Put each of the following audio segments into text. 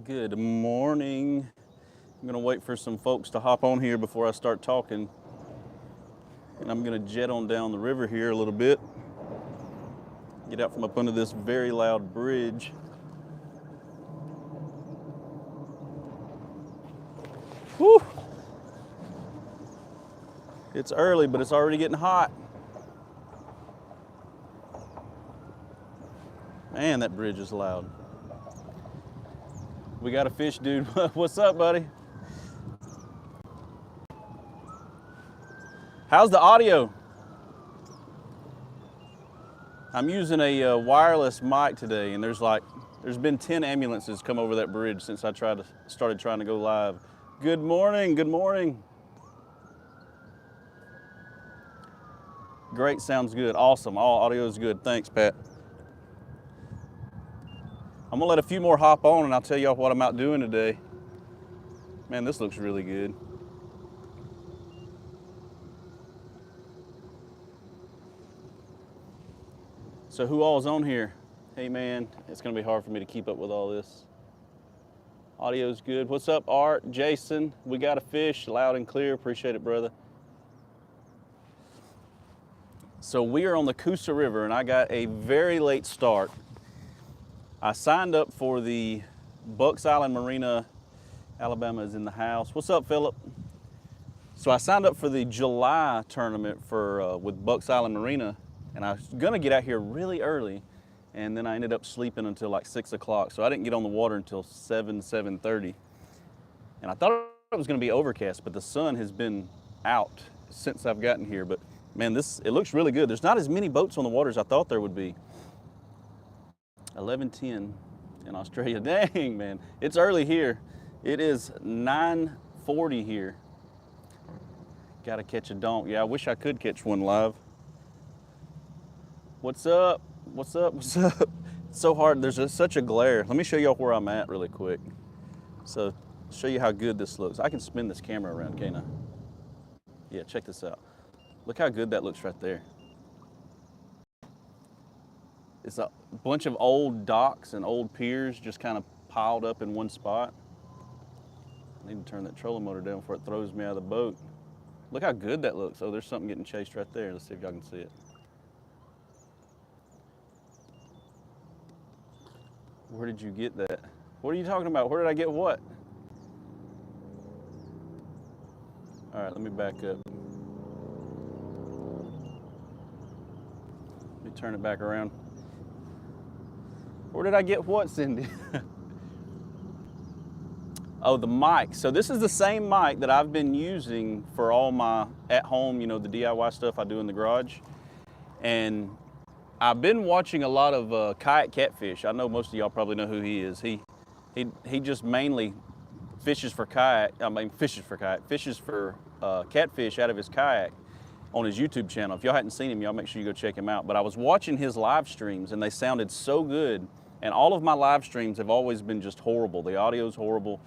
Good morning. I'm gonna wait for some folks to hop on here before I start talking. And I'm gonna jet on down the river here a little bit. Get out from up under this very loud bridge. Whew! It's early, but it's already getting hot. Man, that bridge is loud. We got a fish, dude. What's up, buddy? How's the audio? I'm using a wireless mic today, and there's been 10 ambulances come over that bridge since I started trying to go live. Good morning, good morning. Great, sounds good, awesome. All audio is good. Thanks, Pat. I'm gonna let a few more hop on, and I'll tell y'all what I'm out doing today. Man, this looks really good. So who all's on here? Hey man, it's gonna be hard for me to keep up with all this. Audio's good. What's up, Art, Jason? We got a fish, loud and clear. Appreciate it, brother. So we are on the Coosa River, and I got a very late start. I signed up for the Bucks Island Marina. Alabama is in the house. What's up, Philip? So I signed up for the July tournament with Bucks Island Marina, and I was gonna get out here really early, and then I ended up sleeping until like 6 o'clock. So I didn't get on the water until 7:30. And I thought it was gonna be overcast, but the sun has been out since I've gotten here. But man, it looks really good. There's not as many boats on the water as I thought there would be. 11:10 in Australia. Dang, man, it's early here. It is 9:40 here. Gotta catch a donk. Yeah, I wish I could catch one live. What's up? What's up? What's up? It's so hard. There's such a glare. Let me show y'all where I'm at really quick. So, show you how good this looks. I can spin this camera around, can't I? Yeah, check this out. Look how good that looks right there. It's a bunch of old docks and old piers just kind of piled up in one spot. I need to turn that trolling motor down before it throws me out of the boat. Look how good that looks. Oh, there's something getting chased right there. Let's see if y'all can see it. Where did you get that? What are you talking about? Where did I get what? All right, let me back up. Let me turn it back around. Where did I get what, Cindy? Oh, the mic. So this is the same mic that I've been using for all my at-home, the DIY stuff I do in the garage. And I've been watching a lot of Kayak Catfish. I know most of y'all probably know who he is. He just mainly fishes for catfish out of his kayak on his YouTube channel. If y'all hadn't seen him, y'all make sure you go check him out. But I was watching his live streams, and they sounded so good. And all of my live streams have always been just horrible. The audio's horrible.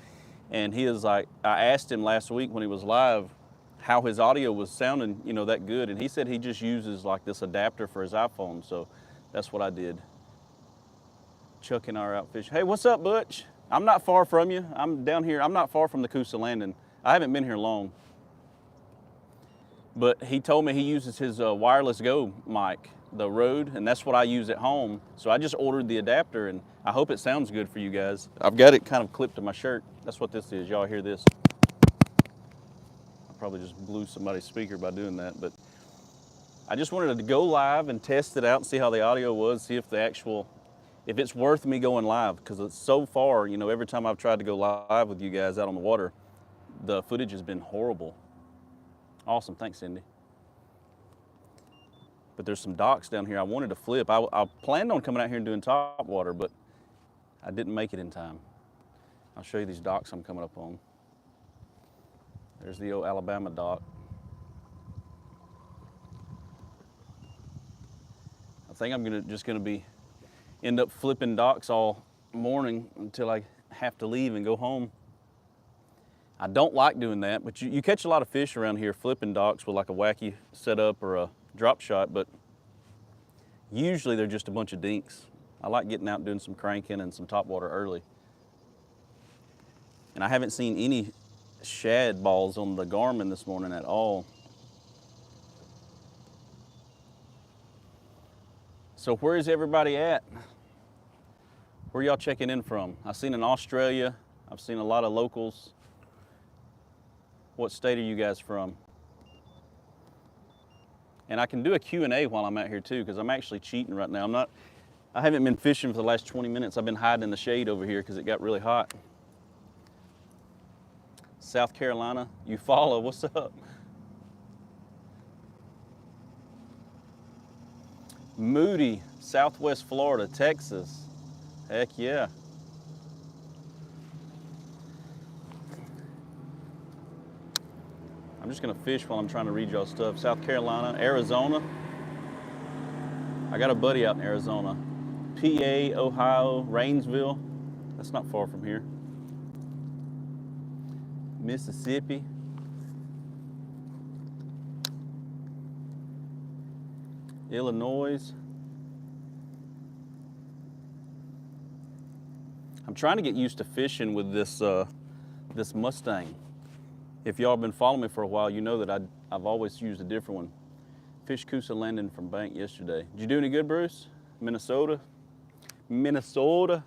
And he is like, I asked him last week when he was live how his audio was sounding, that good. And he said he just uses like this adapter for his iPhone. So that's what I did. Chuck and I are out fishing. Hey, what's up, Butch? I'm not far from you. I'm down here. I'm not far from the Coosa landing. I haven't been here long. But he told me he uses his wireless Go mic, the Rode, and that's what I use at home. So I just ordered the adapter, and I hope it sounds good for you guys. I've got it kind of clipped to my shirt. That's what this is. Y'all hear this? I probably just blew somebody's speaker by doing that, but I just wanted to go live and test it out and see how the audio was, see if it's worth me going live, because it's so far, every time I've tried to go live with you guys out on the water, the footage has been horrible. Awesome, thanks, Cindy. But there's some docks down here I wanted to flip. I planned on coming out here and doing top water, but I didn't make it in time. I'll show you these docks I'm coming up on. There's the old Alabama dock. I think I'm just gonna end up flipping docks all morning until I have to leave and go home. I don't like doing that, but you catch a lot of fish around here flipping docks with like a wacky setup or a drop shot, but usually they're just a bunch of dinks. I like getting out and doing some cranking and some top water early. And I haven't seen any shad balls on the Garmin this morning at all. So where is everybody at? Where y'all checking in from? I've seen in Australia. I've seen a lot of locals. What state are you guys from? And I can do a Q&A while I'm out here too, because I'm actually cheating right now. I haven't been fishing for the last 20 minutes. I've been hiding in the shade over here because it got really hot. South Carolina, you follow, what's up? Moody, Southwest Florida, Texas. Heck yeah. I'm just gonna fish while I'm trying to read y'all stuff. South Carolina, Arizona. I got a buddy out in Arizona. PA, Ohio, Rainsville. That's not far from here. Mississippi. Illinois. I'm trying to get used to fishing with this this Mustang. If y'all have been following me for a while, you know that I've always used a different one. Fished Coosa Landing from bank yesterday. Did you do any good, Bruce? Minnesota? Minnesota?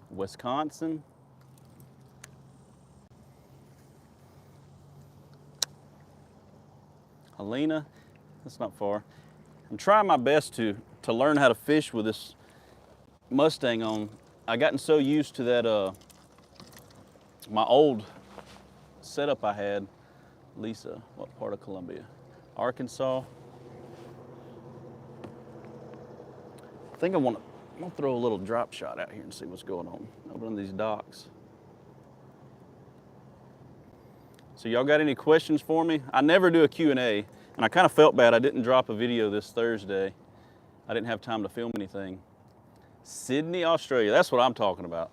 Wisconsin? Helena? That's not far. I'm trying my best to learn how to fish with this Mustang on. I gotten so used to that, my old setup I had. Lisa, what part of Columbia? Arkansas. I think I'm gonna throw a little drop shot out here and see what's going on over on these docks. So y'all got any questions for me? I never do a Q&A, and I kind of felt bad I didn't drop a video this Thursday. I didn't have time to film anything. Sydney, Australia, that's what I'm talking about.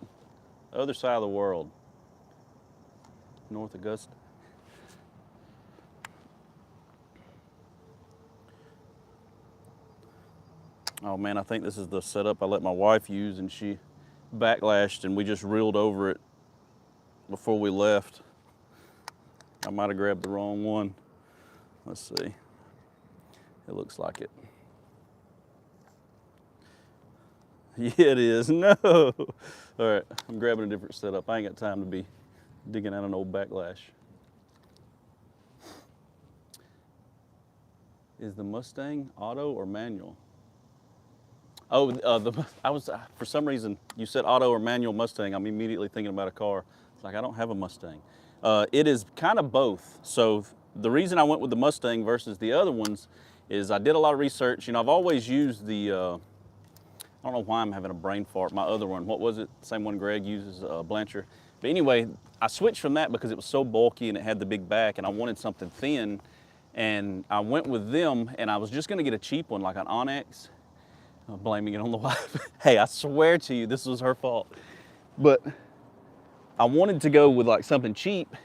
The other side of the world. North Augusta. Oh man, I think this is the setup I let my wife use, and she backlashed and we just reeled over it before we left. I might have grabbed the wrong one. Let's see. It looks like it. Yeah, it is. No. All right, I'm grabbing a different setup. I ain't got time to be digging out an old backlash. Is the Mustang auto or manual? Oh, for some reason, you said auto or manual Mustang. I'm immediately thinking about a car. It's like, I don't have a Mustang. It is kind of both. So the reason I went with the Mustang versus the other ones is I did a lot of research. You know, I've always used the, I don't know why I'm having a brain fart. My other one, what was it? Same one Greg uses, Blanchard. But anyway, I switched from that because it was so bulky and it had the big back and I wanted something thin. And I went with them and I was just gonna get a cheap one like an Onyx. I'm blaming it on the wife. Hey, I swear to you, this was her fault. But I wanted to go with like something cheap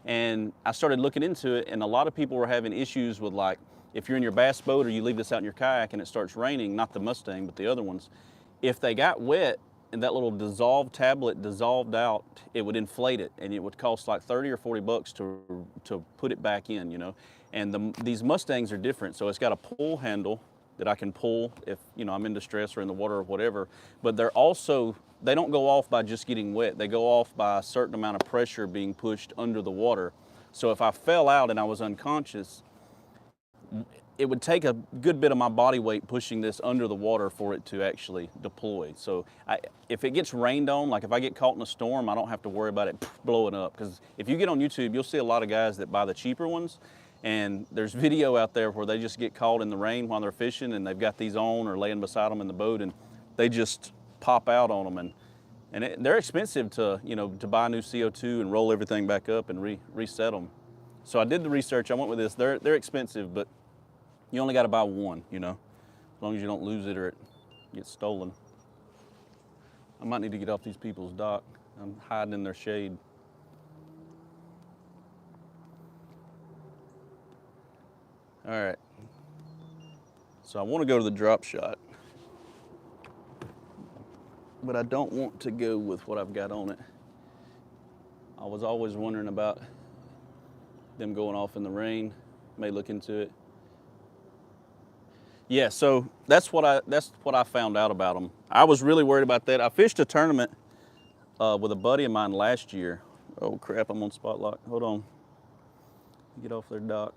and I started looking into it and a lot of people were having issues with like, if you're in your bass boat or you leave this out in your kayak and it starts raining, not the Mustang, but the other ones, if they got wet and that little dissolved tablet dissolved out, it would inflate it and it would cost like 30 or 40 bucks to put it back in, you know? And these Mustangs are different. So it's got a pull handle that I can pull if, you know, I'm in distress or in the water or whatever, but they're also, they don't go off by just getting wet. They go off by a certain amount of pressure being pushed under the water. So if I fell out and I was unconscious, it would take a good bit of my body weight pushing this under the water for it to actually deploy. So if it gets rained on, like if I get caught in a storm, I don't have to worry about it blowing up. Because if you get on YouTube, you'll see a lot of guys that buy the cheaper ones. And there's video out there where they just get caught in the rain while they're fishing and they've got these on or laying beside them in the boat and they just pop out on them. And they're expensive to, you know, to buy new CO2 and roll everything back up and reset them. So I did the research, I went with this. They're expensive, but you only got to buy one, you know, as long as you don't lose it or it gets stolen. I might need to get off these people's dock. I'm hiding in their shade. All right. So I want to go to the drop shot, but I don't want to go with what I've got on it. I was always wondering about them going off in the rain. May look into it. Yeah, so that's what I found out about them. I was really worried about that. I fished a tournament with a buddy of mine last year. Oh crap, I'm on spot lock. Hold on. Get off their dock.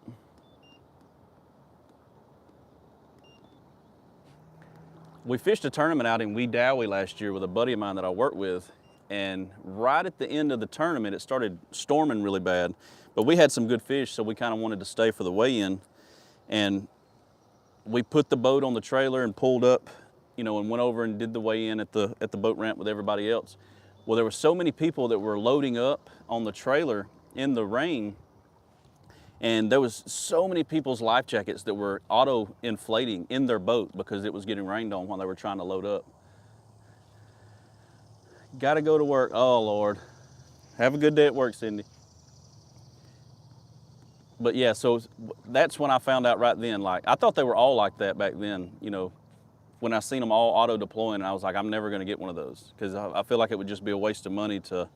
We fished a tournament out in Wedowee last year with a buddy of mine that I work with, and right at the end of the tournament, it started storming really bad. But we had some good fish, so we kind of wanted to stay for the weigh-in. And we put the boat on the trailer and pulled up, you know, and went over and did the weigh-in at the boat ramp with everybody else. Well, there were so many people that were loading up on the trailer in the rain, and there was so many people's life jackets that were auto-inflating in their boat because it was getting rained on while they were trying to load up. Gotta go to work. Oh, Lord. Have a good day at work, Cindy. But yeah, so that's when I found out right then. Like, I thought they were all like that back then, you know, when I seen them all auto-deploying, I was like, I'm never gonna get one of those because I feel like it would just be a waste of money to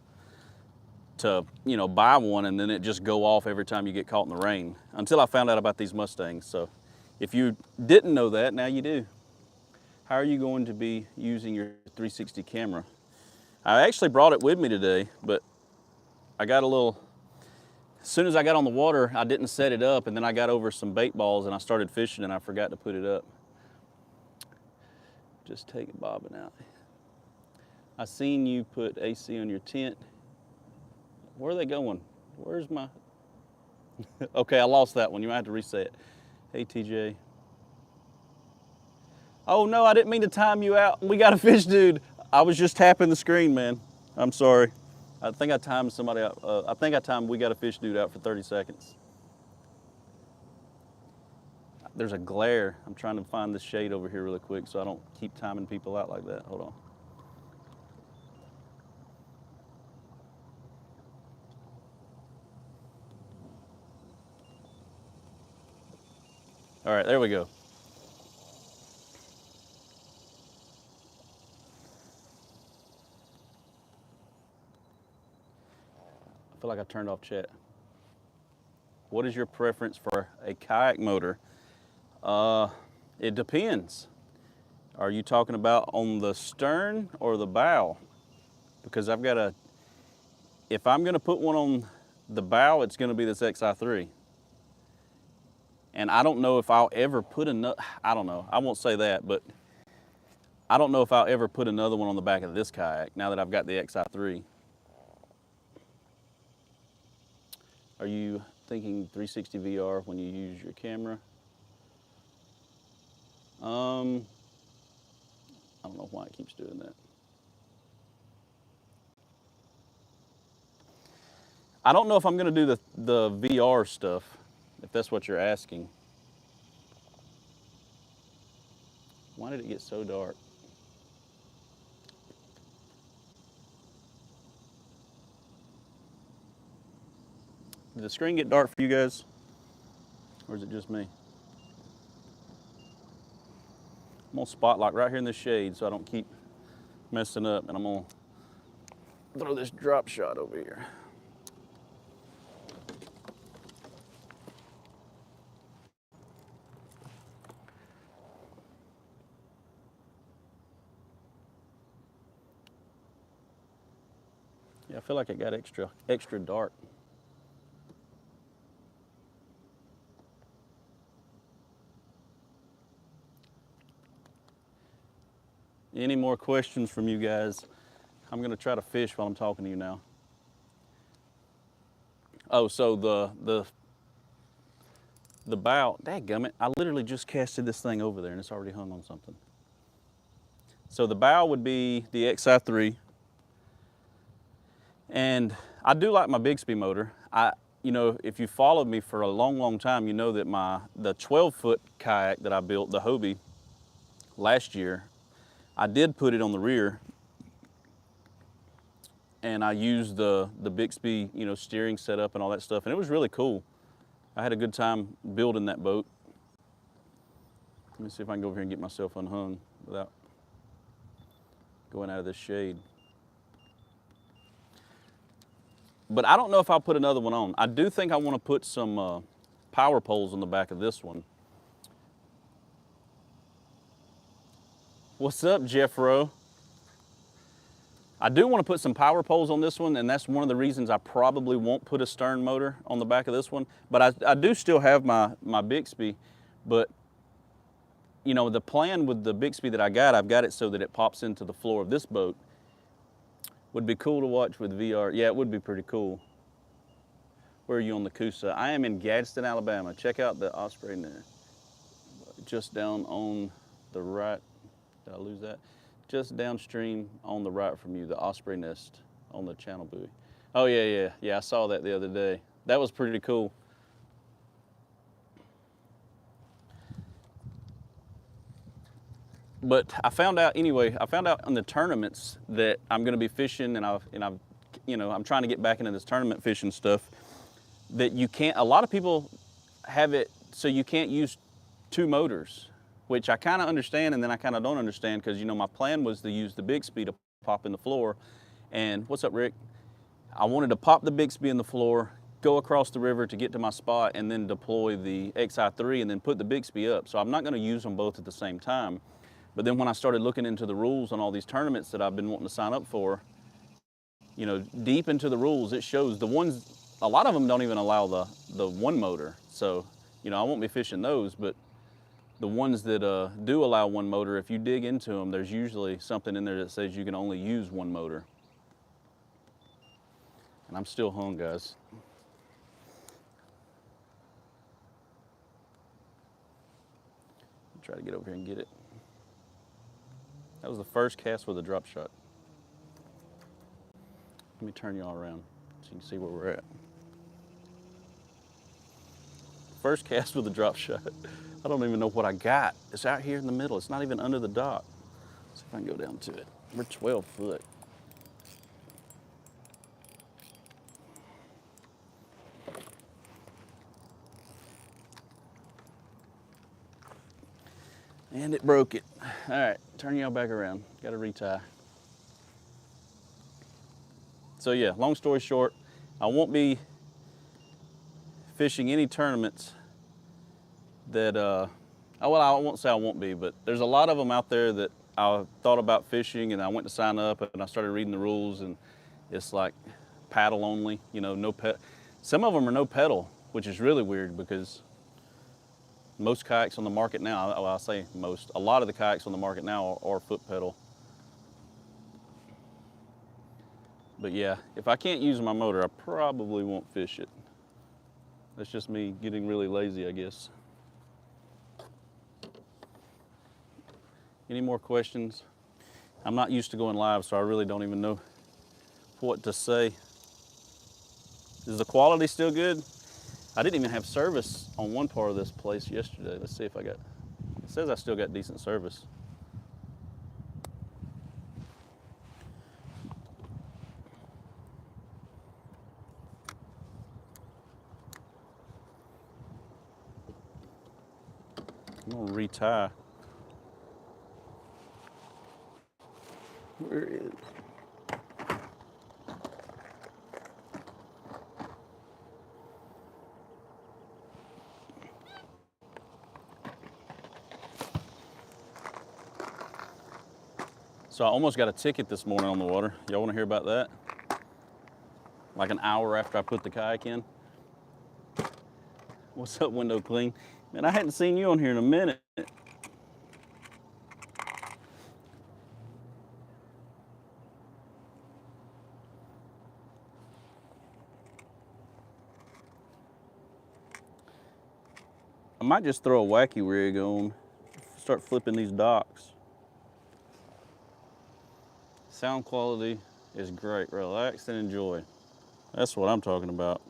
you know, buy one and then it just go off every time you get caught in the rain, until I found out about these Mustangs. So if you didn't know that, now you do. How are you going to be using your 360 camera? I actually brought it with me today, but I got a little, as soon as I got on the water, I didn't set it up, and then I got over some bait balls and I started fishing and I forgot to put it up. Just take it bobbing out. I seen you put AC on your tent. Where are they going? Where's my... Okay, I lost that one. You might have to reset it. Hey, TJ. Oh, no, I didn't mean to time you out. We got a fish, dude. I was just tapping the screen, man. I'm sorry. I think I timed somebody out. I think I timed We Got a Fish dude out for 30 seconds. There's a glare. I'm trying to find the shade over here really quick so I don't keep timing people out like that. Hold on. All right, there we go. I feel like I turned off chat. What is your preference for a kayak motor? It depends. Are you talking about on the stern or the bow? Because I've got a, if I'm gonna put one on the bow, it's gonna be this XI3. And I don't know if I'll ever put another, I don't know, I won't say that, but I don't know if I'll ever put another one on the back of this kayak now that I've got the XI3. Are you thinking 360 VR when you use your camera? I don't know why it keeps doing that. I don't know if I'm gonna do the VR stuff, if that's what you're asking. Why did it get so dark? Did the screen get dark for you guys? Or is it just me? I'm gonna spot lock right here in the shade so I don't keep messing up, and I'm gonna throw this drop shot over here. Yeah, I feel like it got extra dark. Any more questions from you guys? I'm gonna try to fish while I'm talking to you now. Oh, so the bow, dadgummit, I literally just casted this thing over there and it's already hung on something. So the bow would be the XI3. And I do like my Bixby motor. You know, if you followed me for a long, long time, you know that the 12-foot kayak that I built, the Hobie, last year, I did put it on the rear, and I used the Bixby, you know, steering setup and all that stuff, and it was really cool. I had a good time building that boat. Let me see if I can go over here and get myself unhung without going out of this shade. But I don't know if I'll put another one on. I do think I want to put some power poles on the back of this one. What's up, Jeffro? I do want to put some power poles on this one, and that's one of the reasons I probably won't put a stern motor on the back of this one. But I do still have my Bixby, but you know, the plan with the Bixby that I've got it so that it pops into the floor of this boat. Would be cool to watch with VR. Yeah, it would be pretty cool. Where are you on the Coosa? I am in Gadsden, Alabama. Check out the Osprey there. Just down on the right. Did I lose that? Just downstream on the right from you, the Osprey nest on the channel buoy. Oh yeah, I saw that the other day. That was pretty cool. But I found out anyway. I found out in the tournaments that I'm going to be fishing, and I'm trying to get back into this tournament fishing stuff. That you can't. A lot of people have it so you can't use two motors, which I kind of understand, and then I kind of don't understand because my plan was to use the Bixby to pop in the floor. And what's up, Rick? I wanted to pop the Bixby in the floor, go across the river to get to my spot, and then deploy the XI3 and then put the Bixby up. So I'm not going to use them both at the same time. But then when I started looking into the rules on all these tournaments that I've been wanting to sign up for, deep into the rules, it shows the ones, a lot of them don't even allow the one motor. So, I won't be fishing those, but the ones that do allow one motor, if you dig into them, there's usually something in there that says you can only use one motor. And I'm still hung, guys. Try to get over here and get it. That was the first cast with a drop shot. Let me turn y'all around so you can see where we're at. First cast with a drop shot. I don't even know what I got. It's out here in the middle. It's not even under the dock. Let's see if I can go down to it. We're 12 foot. And it broke it. All right, turn y'all back around. Got to retie. So yeah, long story short, I won't be fishing any tournaments that, well, I won't say I won't be, but there's a lot of them out there that I thought about fishing, and I went to sign up and I started reading the rules, and it's like paddle only, no pet. Some of them are no pedal, which is really weird because most kayaks on the market now, well, I say most, a lot of the kayaks on the market now are foot pedal. But yeah, if I can't use my motor, I probably won't fish it. That's just me getting really lazy, I guess. Any more questions? I'm not used to going live, so I really don't even know what to say. Is the quality still good? I didn't even have service on one part of this place yesterday. Let's see if I got, it says I still got decent service. I'm gonna retie. Where is? So I almost got a ticket this morning on the water. Y'all want to hear about that? Like an hour after I put the kayak in. What's up, Window Clean? Man, I hadn't seen you on here in a minute. I might just throw a wacky rig on, start flipping these docks. Sound quality is great. Relax and enjoy. That's what I'm talking about.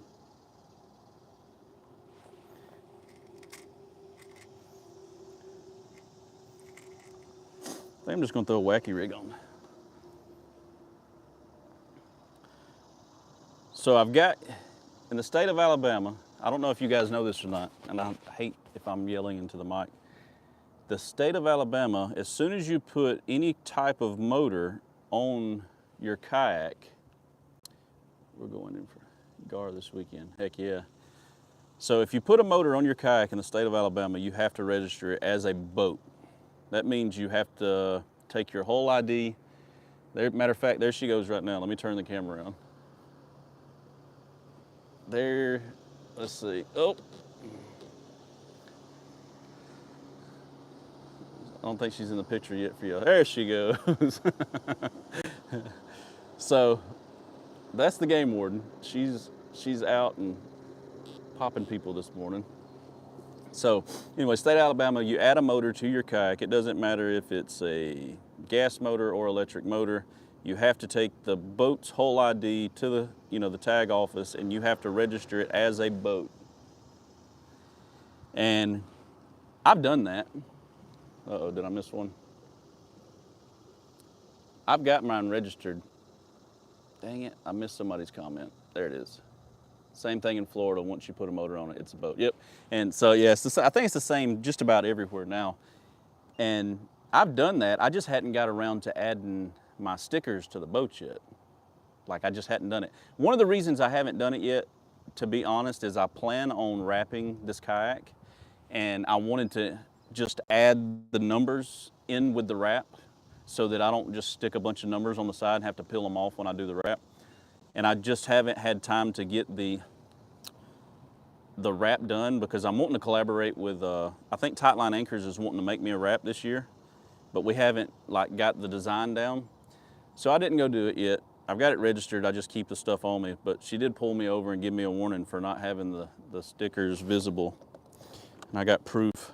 I think I'm just gonna throw a wacky rig on. So I've got, in the state of Alabama, I don't know if you guys know this or not, and I hate if I'm yelling into the mic. the state of Alabama, as soon as you put any type of motor on your kayak, we're going in for Gar this weekend, heck yeah. So if you put a motor on your kayak in the state of Alabama, you have to register it as a boat. That means you have to take your whole ID. There, matter of fact, there she goes right now. Let me turn the camera around. There, let's see. Oh, I don't think she's in the picture yet for you. There she goes. So that's the game warden. She's out and popping people this morning. So anyway, state of Alabama, you add a motor to your kayak. It doesn't matter if it's a gas motor or electric motor. You have to take the boat's whole ID to the, the tag office, and you have to register it as a boat. And I've done that. Uh-oh, did I miss one? I've got mine registered. Dang it, I missed somebody's comment. There it is. Same thing in Florida. Once you put a motor on it, it's a boat. Yep. And so, yeah, I think it's the same just about everywhere now. And I've done that. I just hadn't got around to adding my stickers to the boat yet. Like, I just hadn't done it. One of the reasons I haven't done it yet, to be honest, is I plan on wrapping this kayak, and I wanted to just add the numbers in with the wrap so that I don't just stick a bunch of numbers on the side and have to peel them off when I do the wrap. And I just haven't had time to get the wrap done because I'm wanting to collaborate with, I think Tightline Anchors is wanting to make me a wrap this year, but we haven't got the design down. So I didn't go do it yet. I've got it registered, I just keep the stuff on me, but she did pull me over and give me a warning for not having the stickers visible. And I got proof.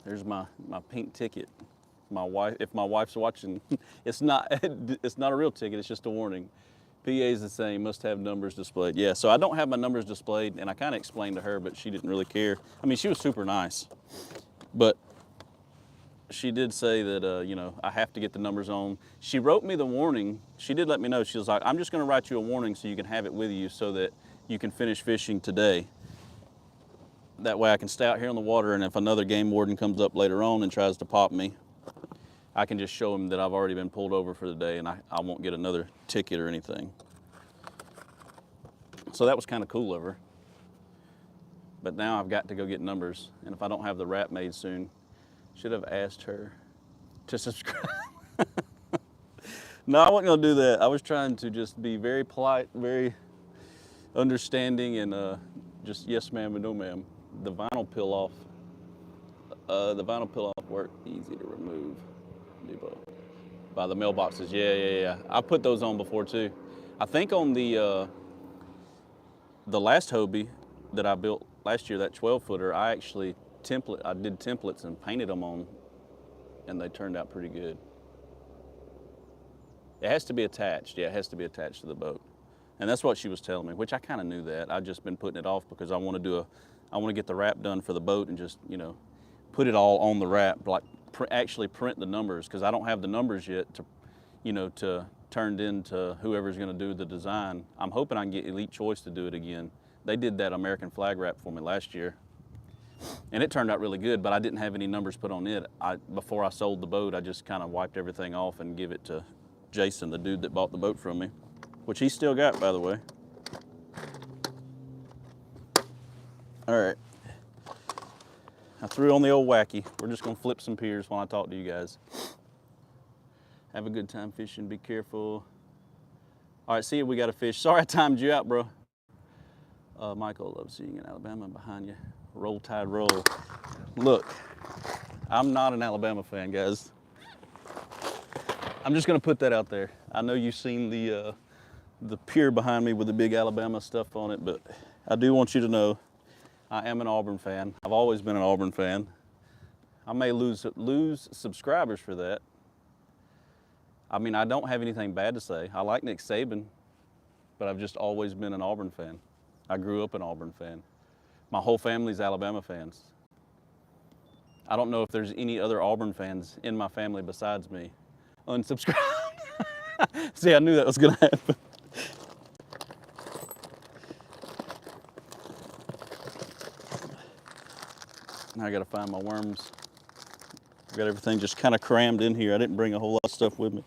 There's my pink ticket. My wife, if my wife's watching, it's not a real ticket, it's just a warning. PA is the same, must have numbers displayed. Yeah, so I don't have my numbers displayed, and I kind of explained to her, but she didn't really care. I mean, she was super nice, but she did say that, I have to get the numbers on. She wrote me the warning. She did let me know. She was like, I'm just gonna write you a warning so you can have it with you so that you can finish fishing today. That way I can stay out here on the water, and if another game warden comes up later on and tries to pop me, I can just show him that I've already been pulled over for the day and I won't get another ticket or anything. So that was kind of cool of her. But now I've got to go get numbers, and if I don't have the wrap made soon, should have asked her to subscribe. No, I wasn't gonna do that. I was trying to just be very polite, very understanding, and just yes ma'am and no ma'am. The vinyl peel off work, easy to remove. By the mailboxes, yeah. I put those on before too. I think on the last Hobie that I built last year, that 12-footer, I did templates and painted them on, and they turned out pretty good. It has to be attached. Yeah, it has to be attached to the boat, and that's what she was telling me, which I kind of knew that. I've just been putting it off because I want to get the wrap done for the boat and just put it all on the wrap, like actually print the numbers, because I don't have the numbers yet to turn into whoever's going to do the design. I'm hoping I can get Elite Choice to do it again. They did that American flag wrap for me last year, and it turned out really good, but I didn't have any numbers put on it. Before I sold the boat, I just kind of wiped everything off and give it to Jason, the dude that bought the boat from me, which he still got, by the way. All right. I threw on the old wacky. We're just gonna flip some piers while I talk to you guys. Have a good time fishing, be careful. All right, see you, we got a fish. Sorry I timed you out, bro. Michael, love seeing you in Alabama behind you. Roll Tide roll. Look, I'm not an Alabama fan, guys. I'm just gonna put that out there. I know you've seen the pier behind me with the big Alabama stuff on it, but I do want you to know I am an Auburn fan. I've always been an Auburn fan. I may lose subscribers for that. I mean, I don't have anything bad to say. I like Nick Saban, but I've just always been an Auburn fan. I grew up an Auburn fan. My whole family's Alabama fans. I don't know if there's any other Auburn fans in my family besides me. Unsubscribe. See, I knew that was gonna happen. Now I gotta find my worms. I've got everything just kind of crammed in here. I didn't bring a whole lot of stuff with me.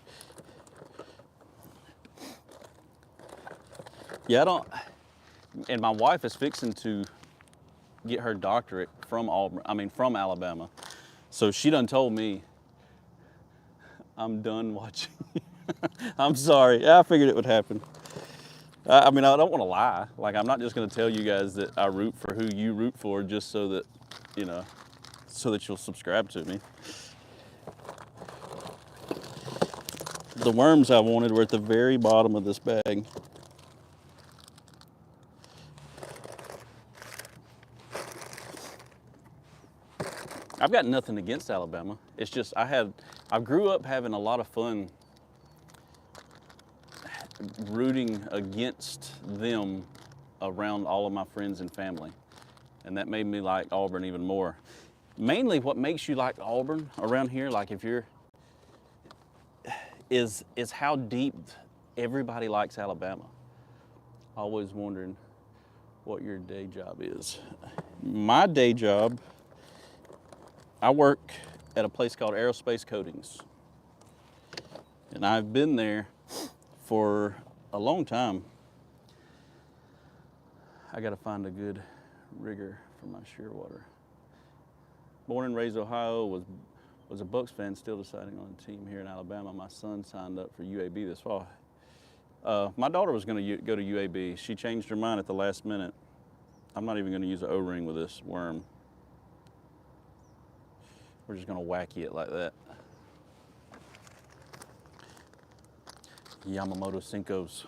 Yeah, I don't, and my wife is fixing to get her doctorate from from Alabama. So she done told me, I'm done watching. I'm sorry, I figured it would happen. I mean, I don't want to lie. Like, I'm not just gonna tell you guys that I root for who you root for just so that, you know, so that you'll subscribe to me. The worms I wanted were at the very bottom of this bag. I've got nothing against Alabama. It's just I grew up having a lot of fun rooting against them around all of my friends and family. And that made me like Auburn even more. Mainly what makes you like Auburn around here, like if you're, is how deep everybody likes Alabama. Always wondering what your day job is. My day job, I work at a place called Aerospace Coatings. And I've been there for a long time. I gotta find a good rigger for my shearwater. Born and raised Ohio, was a Bucks fan, still deciding on a team here in Alabama. My son signed up for UAB this fall. My daughter was gonna go to UAB. She changed her mind at the last minute. I'm not even gonna use an O-ring with this worm. We're just gonna wacky it like that. Yamamoto Cinco's.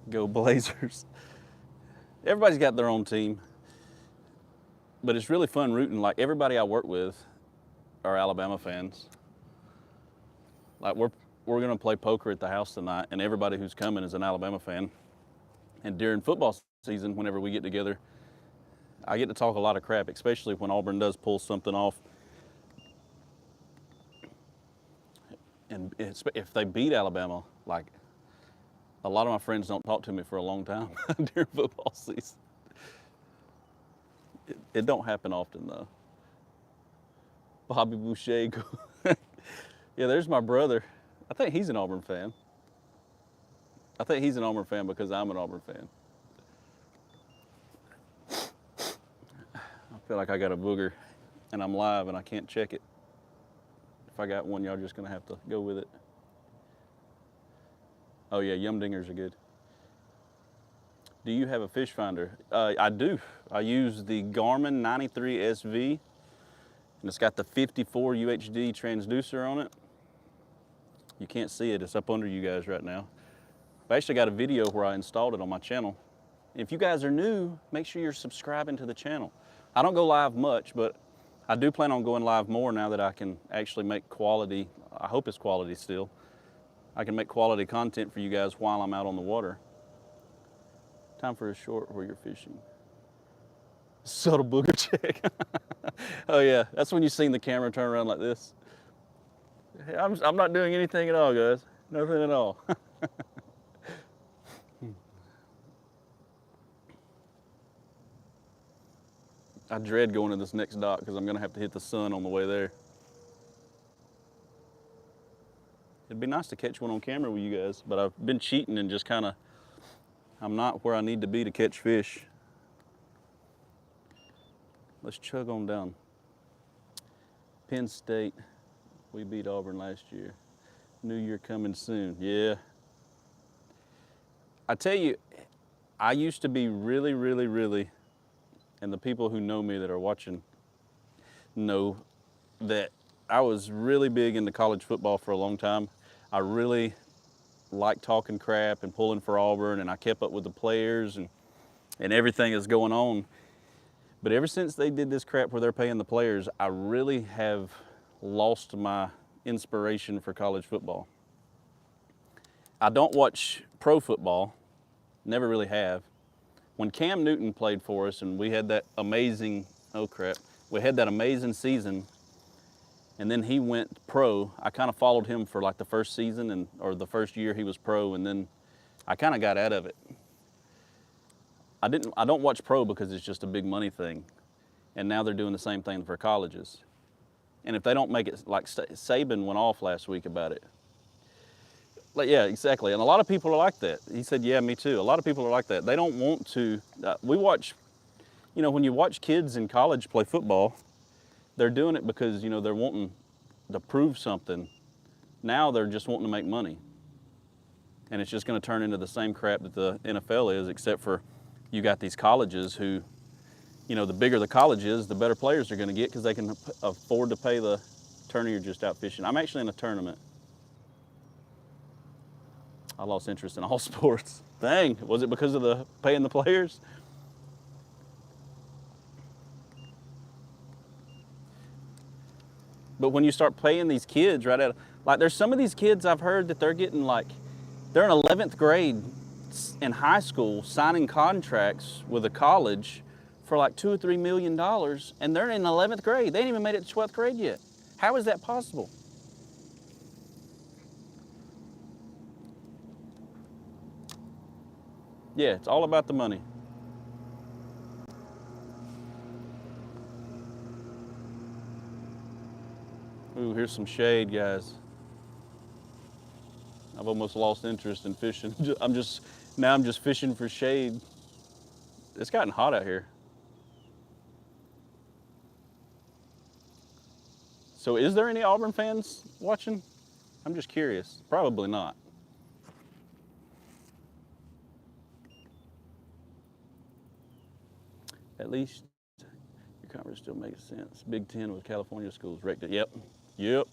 Go Blazers. Everybody's got their own team, but it's really fun rooting. Like, everybody I work with are Alabama fans. Like, we're gonna play poker at the house tonight, and everybody who's coming is an Alabama fan. And during football season, whenever we get together, I get to talk a lot of crap, especially when Auburn does pull something off. And if they beat Alabama, like, a lot of my friends don't talk to me for a long time during football season. It don't happen often, though. Bobby Boucher. Yeah, there's my brother. I think he's an Auburn fan. I think he's an Auburn fan because I'm an Auburn fan. I feel like I got a booger and I'm live and I can't check it. If I got one, y'all just gonna have to go with it. Oh yeah, yum dingers are good. Do you have a fish finder? I do. I use the Garmin 93 SV, and it's got the 54 UHD transducer on it. You can't see it, it's up under you guys right now. I actually got a video where I installed it on my channel. If you guys are new, make sure you're subscribing to the channel. I don't go live much, but I do plan on going live more now that I can actually make quality, I hope it's quality still. I can make quality content for you guys while I'm out on the water. Time for a short where you're fishing. Subtle booger check. Oh yeah, that's when you seen the camera turn around like this. I'm not doing anything at all, guys. Nothing at all. I dread going to this next dock because I'm gonna have to hit the sun on the way there. It'd be nice to catch one on camera with you guys, but I've been cheating and just kind of, I'm not where I need to be to catch fish. Let's chug on down. Penn State, we beat Auburn last year. New Year coming soon, yeah. I tell you, I used to be really, and the people who know me that are watching know that I was really big into college football for a long time. I really liked talking crap and pulling for Auburn, and I kept up with the players and everything that's going on. But ever since they did this crap where they're paying the players, I really have lost my inspiration for college football. I don't watch pro football, never really have. When Cam Newton played for us and we had that amazing, we had that amazing season, and then he went pro, I kind of followed him for like the first season or the first year he was pro, and then I kind of got out of it. I don't watch pro because it's just a big money thing. And now they're doing the same thing for colleges. And if they don't make it, like Saban went off last week about it. Like, yeah, exactly. And a lot of people are like that. He said, yeah, me too. A lot of people are like that. They don't want to, we watch, you know, when you watch kids in college play football, they're doing it because, you know, they're wanting to prove something. Now they're just wanting to make money. And it's just going to turn into the same crap that the NFL is, except for you got these colleges who, you know, the bigger the college is, the better players they're going to get because they can afford to pay the tournament. You're just out fishing. I'm actually in a tournament. I lost interest in all sports. Dang, was it because of the paying the players? But when you start paying these kids right at, like there's some of these kids I've heard that they're getting like, they're in 11th grade in high school signing contracts with a college for like $2 or $3 million, and they're in 11th grade. They ain't even made it to 12th grade yet. How is that possible? Yeah, it's all about the money. Ooh, here's some shade, guys. I've almost lost interest in fishing. Now I'm just fishing for shade. It's gotten hot out here. So is there any Auburn fans watching? I'm just curious. Probably not. At least your conference still makes sense. Big Ten with California schools wrecked it. Yep.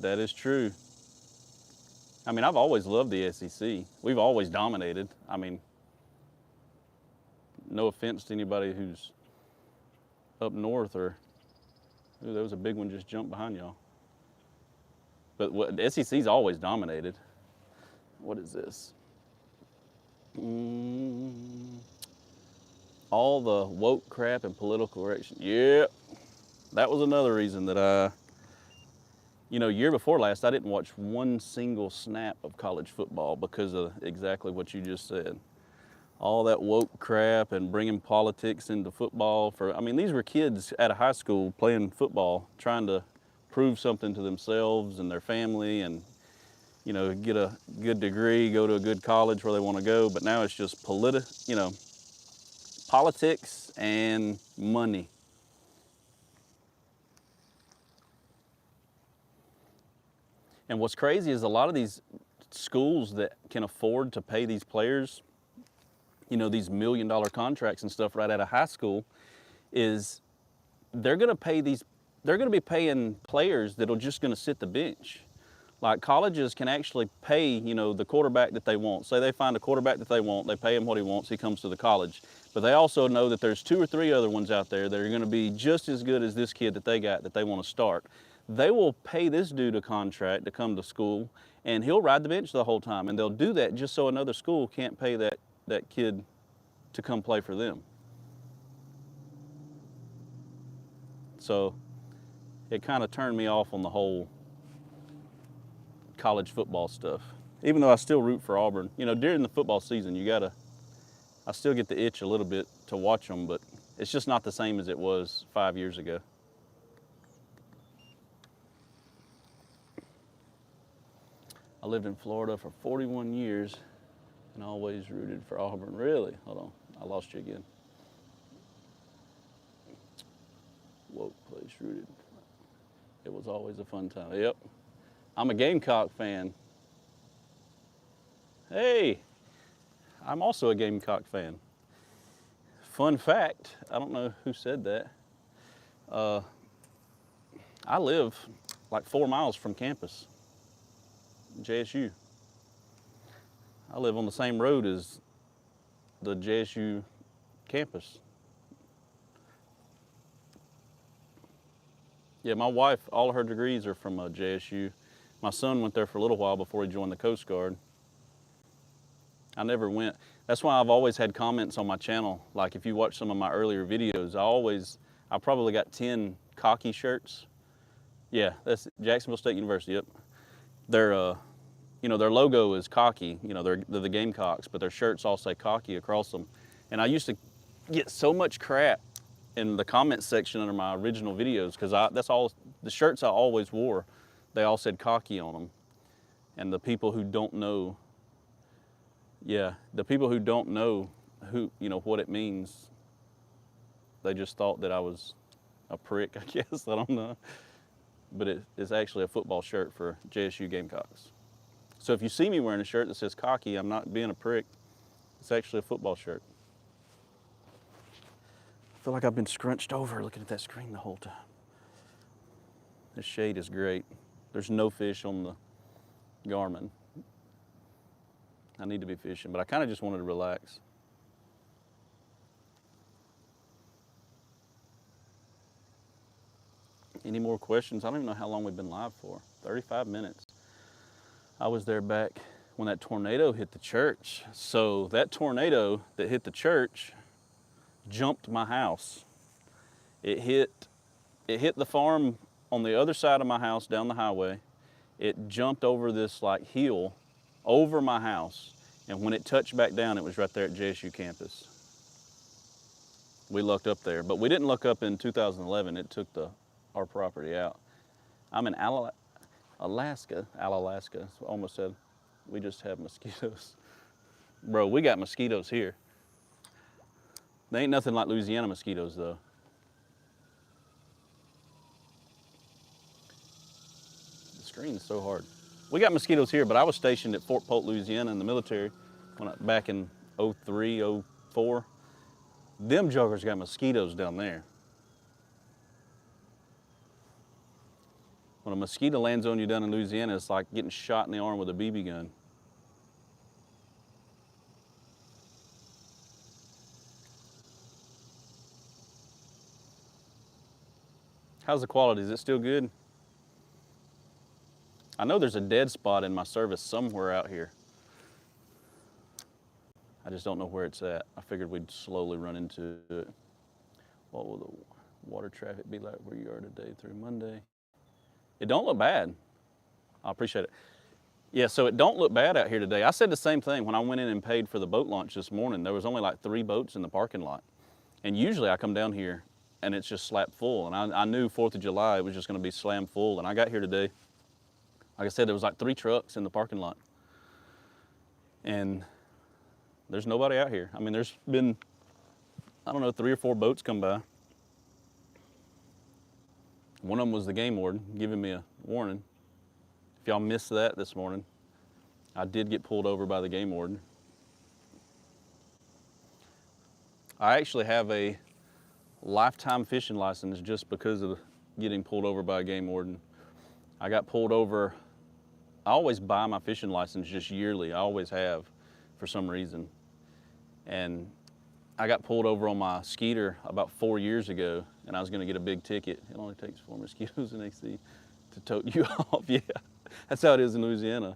That is true. I mean, I've always loved the SEC. We've always dominated. I mean, no offense to anybody who's up north or, ooh, there was a big one just jumped behind y'all. But the SEC's always dominated. What is this? All the woke crap and political correction. Yep. That was another reason that you know, year before last, I didn't watch one single snap of college football because of exactly what you just said. All that woke crap and bringing politics into football I mean, these were kids at a high school playing football, trying to prove something to themselves and their family and, you know, get a good degree, go to a good college where they want to go. But now it's just politics and money. And what's crazy is a lot of these schools that can afford to pay these players, you know, these $1 million contracts and stuff right out of high school, is they're going to be paying players that are just going to sit the bench. Like colleges can actually pay, you know, the quarterback that they want. Say they find a quarterback that they want, they pay him what he wants, he comes to the college. But they also know that there's 2 or 3 other ones out there that are going to be just as good as this kid that they got that they want to start. They will pay this dude a contract to come to school, and he'll ride the bench the whole time. And they'll do that just so another school can't pay that kid to come play for them. So it kind of turned me off on the whole college football stuff. Even though I still root for Auburn. You know, during the football season, I still get the itch a little bit to watch them, but it's just not the same as it was 5 years ago. I lived in Florida for 41 years and always rooted for Auburn. Really? Hold on, I lost you again. Woke place rooted. It was always a fun time. Yep. I'm a Gamecock fan. Hey, I'm also a Gamecock fan. Fun fact, I don't know who said that. I live like 4 miles from campus. JSU. I live on the same road as the JSU campus. Yeah, my wife, all of her degrees are from JSU. My son went there for a little while before he joined the Coast Guard. I never went. That's why I've always had comments on my channel. Like if you watch some of my earlier videos, I probably got 10 cocky shirts. Yeah, that's Jacksonville State University, yep. They're you know, their logo is cocky. You know, they're the Gamecocks, but their shirts all say cocky across them. And I used to get so much crap in the comment section under my original videos because that's all the shirts I always wore. They all said cocky on them. And the people who don't know, yeah, the people who don't know you know, what it means, they just thought that I was a prick, I guess. I don't know. But it's actually a football shirt for JSU Gamecocks. So if you see me wearing a shirt that says cocky, I'm not being a prick. It's actually a football shirt. I feel like I've been scrunched over looking at that screen the whole time. This shade is great. There's no fish on the Garmin. I need to be fishing, but I kind of just wanted to relax. Any more questions? I don't even know how long we've been live for. 35 minutes. I was there back when that tornado hit the church. So that tornado that hit the church jumped my house. It hit the farm on the other side of my house down the highway. It jumped over this like hill over my house. And when it touched back down, it was right there at JSU campus. We lucked up there, but we didn't luck up in 2011. It took our property out. I'm in Alaska. Almost said, we just have mosquitoes. Bro, we got mosquitoes here. They ain't nothing like Louisiana mosquitoes though. The screen is so hard. We got mosquitoes here, but I was stationed at Fort Polk, Louisiana in the military back in 03, 04. Them joggers got mosquitoes down there. When a mosquito lands on you down in Louisiana, it's like getting shot in the arm with a BB gun. How's the quality? Is it still good? I know there's a dead spot in my service somewhere out here. I just don't know where it's at. I figured we'd slowly run into it. What will the water traffic be like where you are today through Monday? It don't look bad. I appreciate it. Yeah, so it don't look bad out here today. I said the same thing when I went in and paid for the boat launch this morning. There was only like 3 boats in the parking lot. And usually I come down here and it's just slap full. And I knew 4th of July it was just gonna be slam full. And I got here today, like I said, there was like 3 trucks in the parking lot. And there's nobody out here. I mean, there's been, I don't know, 3 or 4 boats come by. One of them was the game warden giving me a warning. If y'all missed that this morning, I did get pulled over by the game warden. I actually have a lifetime fishing license just because of getting pulled over by a game warden. I got pulled over. I always buy my fishing license just yearly. I always have for some reason. And I got pulled over on my Skeeter about 4 years ago, and I was gonna get a big ticket. It only takes 4 mosquitoes in AC to tote you off. Yeah, that's how it is in Louisiana.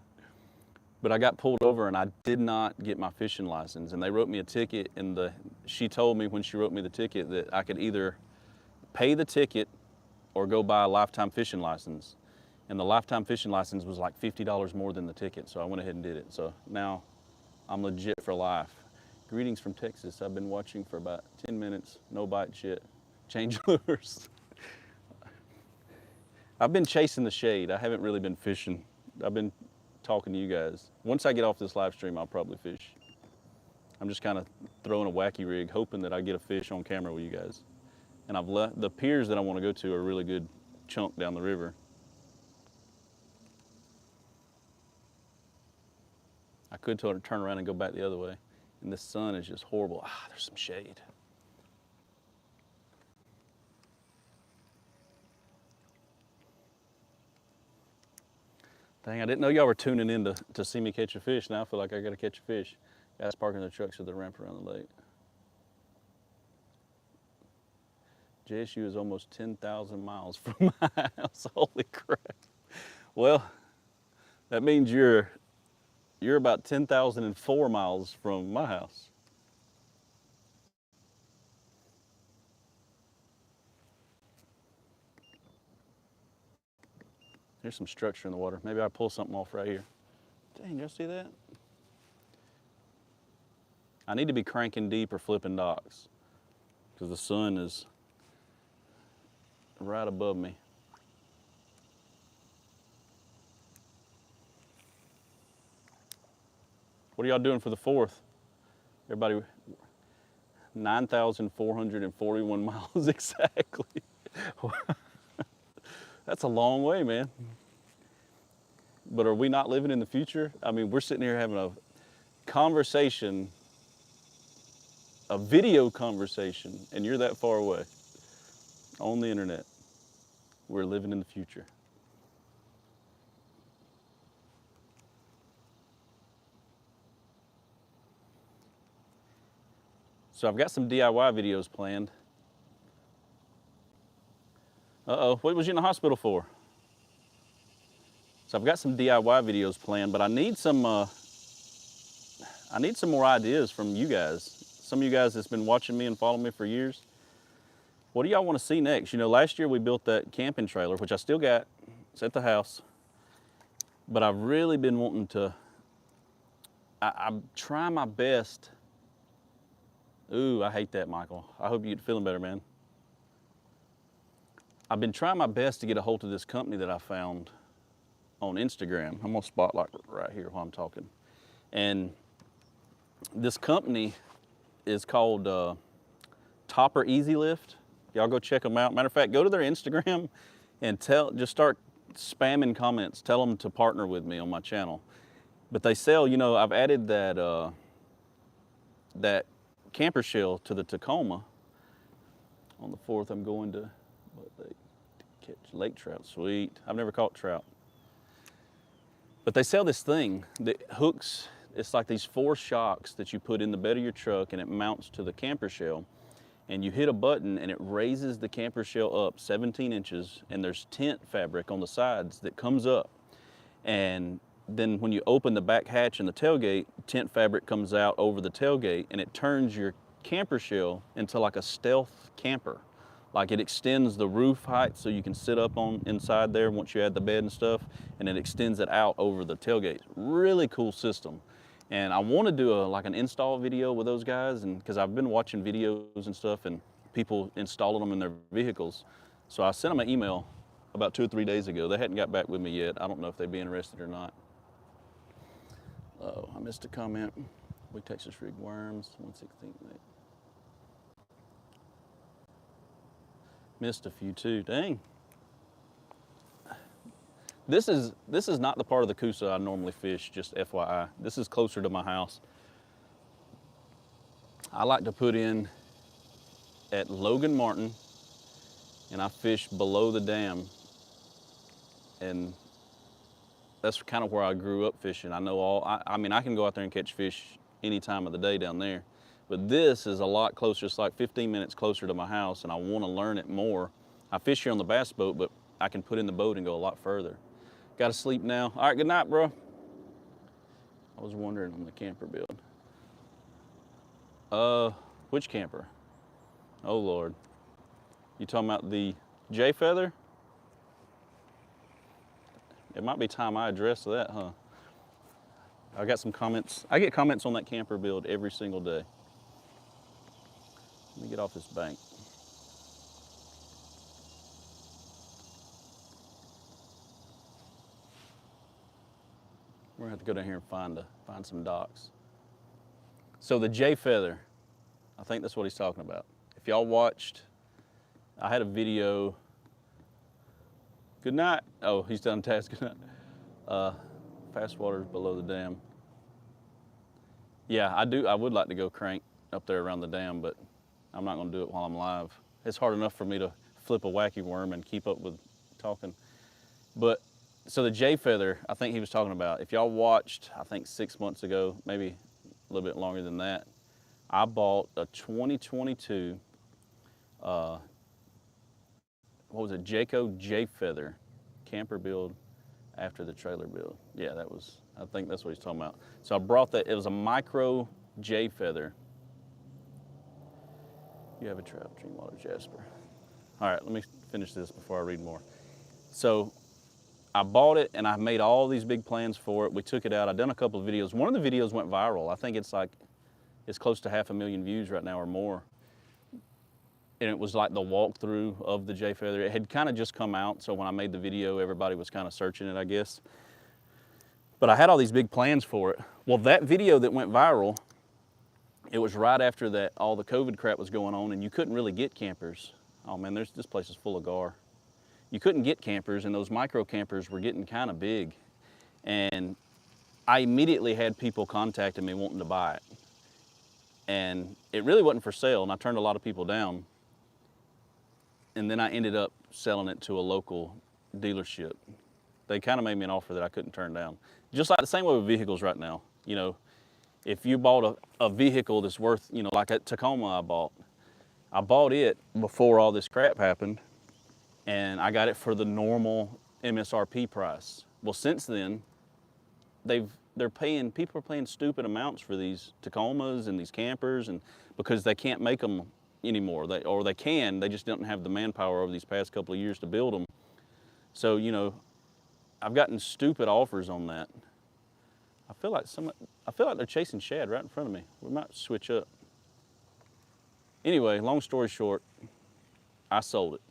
But I got pulled over and I did not get my fishing license, and they wrote me a ticket, and she told me when she wrote me the ticket that I could either pay the ticket or go buy a lifetime fishing license. And the lifetime fishing license was like $50 more than the ticket, so I went ahead and did it. So now I'm legit for life. Greetings from Texas. I've been watching for about 10 minutes. No bites yet. Change lures. I've been chasing the shade. I haven't really been fishing. I've been talking to you guys. Once I get off this live stream, I'll probably fish. I'm just kind of throwing a wacky rig, hoping that I get a fish on camera with you guys. And I've left the piers that I want to go to are a really good chunk down the river. I could turn around and go back the other way. And the sun is just horrible. Ah, there's some shade. Dang, I didn't know y'all were tuning in to see me catch a fish. Now I feel like I gotta catch a fish. Guys parking their trucks at the ramp around the lake. JSU is almost 10,000 miles from my house. Holy crap. Well, that means you're about 10,004 miles from my house. There's some structure in the water. Maybe I'll pull something off right here. Dang, y'all see that? I need to be cranking deep or flipping docks because the sun is right above me. What are y'all doing for the 4th? Everybody, 9,441 miles exactly. That's a long way, man. But are we not living in the future? I mean, we're sitting here having a conversation, a video conversation, and you're that far away on the internet. We're living in the future. So I've got some DIY videos planned. Uh-oh, what was you in the hospital for? So I've got some DIY videos planned, but I need some more ideas from you guys. Some of you guys that's been watching me and following me for years. What do y'all want to see next? You know, last year we built that camping trailer, which I still got. It's at the house. But I've really been wanting to, I'm trying my best. Ooh, I hate that, Michael. I hope you're feeling better, man. I've been trying my best to get a hold of this company that I found on Instagram. I'm gonna spotlight right here while I'm talking. And this company is called Topper Easy Lift. Y'all go check them out. Matter of fact, go to their Instagram and just start spamming comments. Tell them to partner with me on my channel. But they sell, you know, I've added that that camper shell to the Tacoma. On the 4th, I'm going to catch lake trout. Sweet. I've never caught trout. But they sell this thing that hooks. It's like these 4 shocks that you put in the bed of your truck, and it mounts to the camper shell. And you hit a button and it raises the camper shell up 17 inches, and there's tent fabric on the sides that comes up. And then when you open the back hatch and the tailgate, tent fabric comes out over the tailgate, and it turns your camper shell into like a stealth camper. Like it extends the roof height so you can sit up on inside there once you add the bed and stuff, and it extends it out over the tailgate. Really cool system. And I want to do like an install video with those guys, and because I've been watching videos and stuff and people installing them in their vehicles. So I sent them an email about 2 or 3 days ago. They hadn't got back with me yet. I don't know if they'd be interested or not. Oh, I missed a comment. We Texas rig worms, 1/16. Missed a few too, dang. This is not the part of the Coosa I normally fish, just FYI. This is closer to my house. I like to put in at Logan Martin, and I fish below the dam. And that's kind of where I grew up fishing. I know I mean, I can go out there and catch fish any time of the day down there. But this is a lot closer. It's like 15 minutes closer to my house, and I want to learn it more. I fish here on the bass boat, but I can put in the boat and go a lot further. Got to sleep now. All right, good night, bro. I was wondering on the camper build. Which camper? Oh, Lord. You talking about the J-Feather? It might be time I address that, huh? I got some comments. I get comments on that camper build every single day. Let me get off this bank. We're gonna have to go down here and find some docks. So the J-Feather, I think that's what he's talking about. If y'all watched, I had a video. Good night. Oh, he's done task. Good night. Fast water's below the dam. Yeah, I would like to go crank up there around the dam, but I'm not gonna do it while I'm live. It's hard enough for me to flip a wacky worm and keep up with talking. But, so the J-Feather, I think he was talking about, if y'all watched, I think 6 months ago, maybe a little bit longer than that, I bought a 2022, what was it, Jayco J-Feather camper build after the trailer build. Yeah, I think that's what he's talking about. So I brought that, it was a micro J-Feather. You have a trout, Dreamwater Jasper. All right, let me finish this before I read more. So I bought it and I made all these big plans for it. We took it out. I've done a couple of videos. One of the videos went viral. I think it's close to 500,000 views right now or more. And it was like the walkthrough of the J Feather. It had kind of just come out, so when I made the video, everybody was kind of searching it, I guess. But I had all these big plans for it. Well, that video that went viral, it was right after that all the COVID crap was going on, and you couldn't really get campers. Oh man, this place is full of gar. You couldn't get campers, and those micro campers were getting kind of big. And I immediately had people contacting me wanting to buy it. And it really wasn't for sale, and I turned a lot of people down. And then I ended up selling it to a local dealership. They kind of made me an offer that I couldn't turn down. Just like the same way with vehicles right now. You know, if you bought a vehicle that's worth, you know, like a Tacoma I bought it before all this crap happened, and I got it for the normal MSRP price. Well, since then, people are paying stupid amounts for these Tacomas and these campers, and because they can't make them anymore, they can, they just don't have the manpower over these past couple of years to build them. So, you know, I've gotten stupid offers on that. I feel like they're chasing shad right in front of me. We might switch up. Anyway, long story short, I sold it.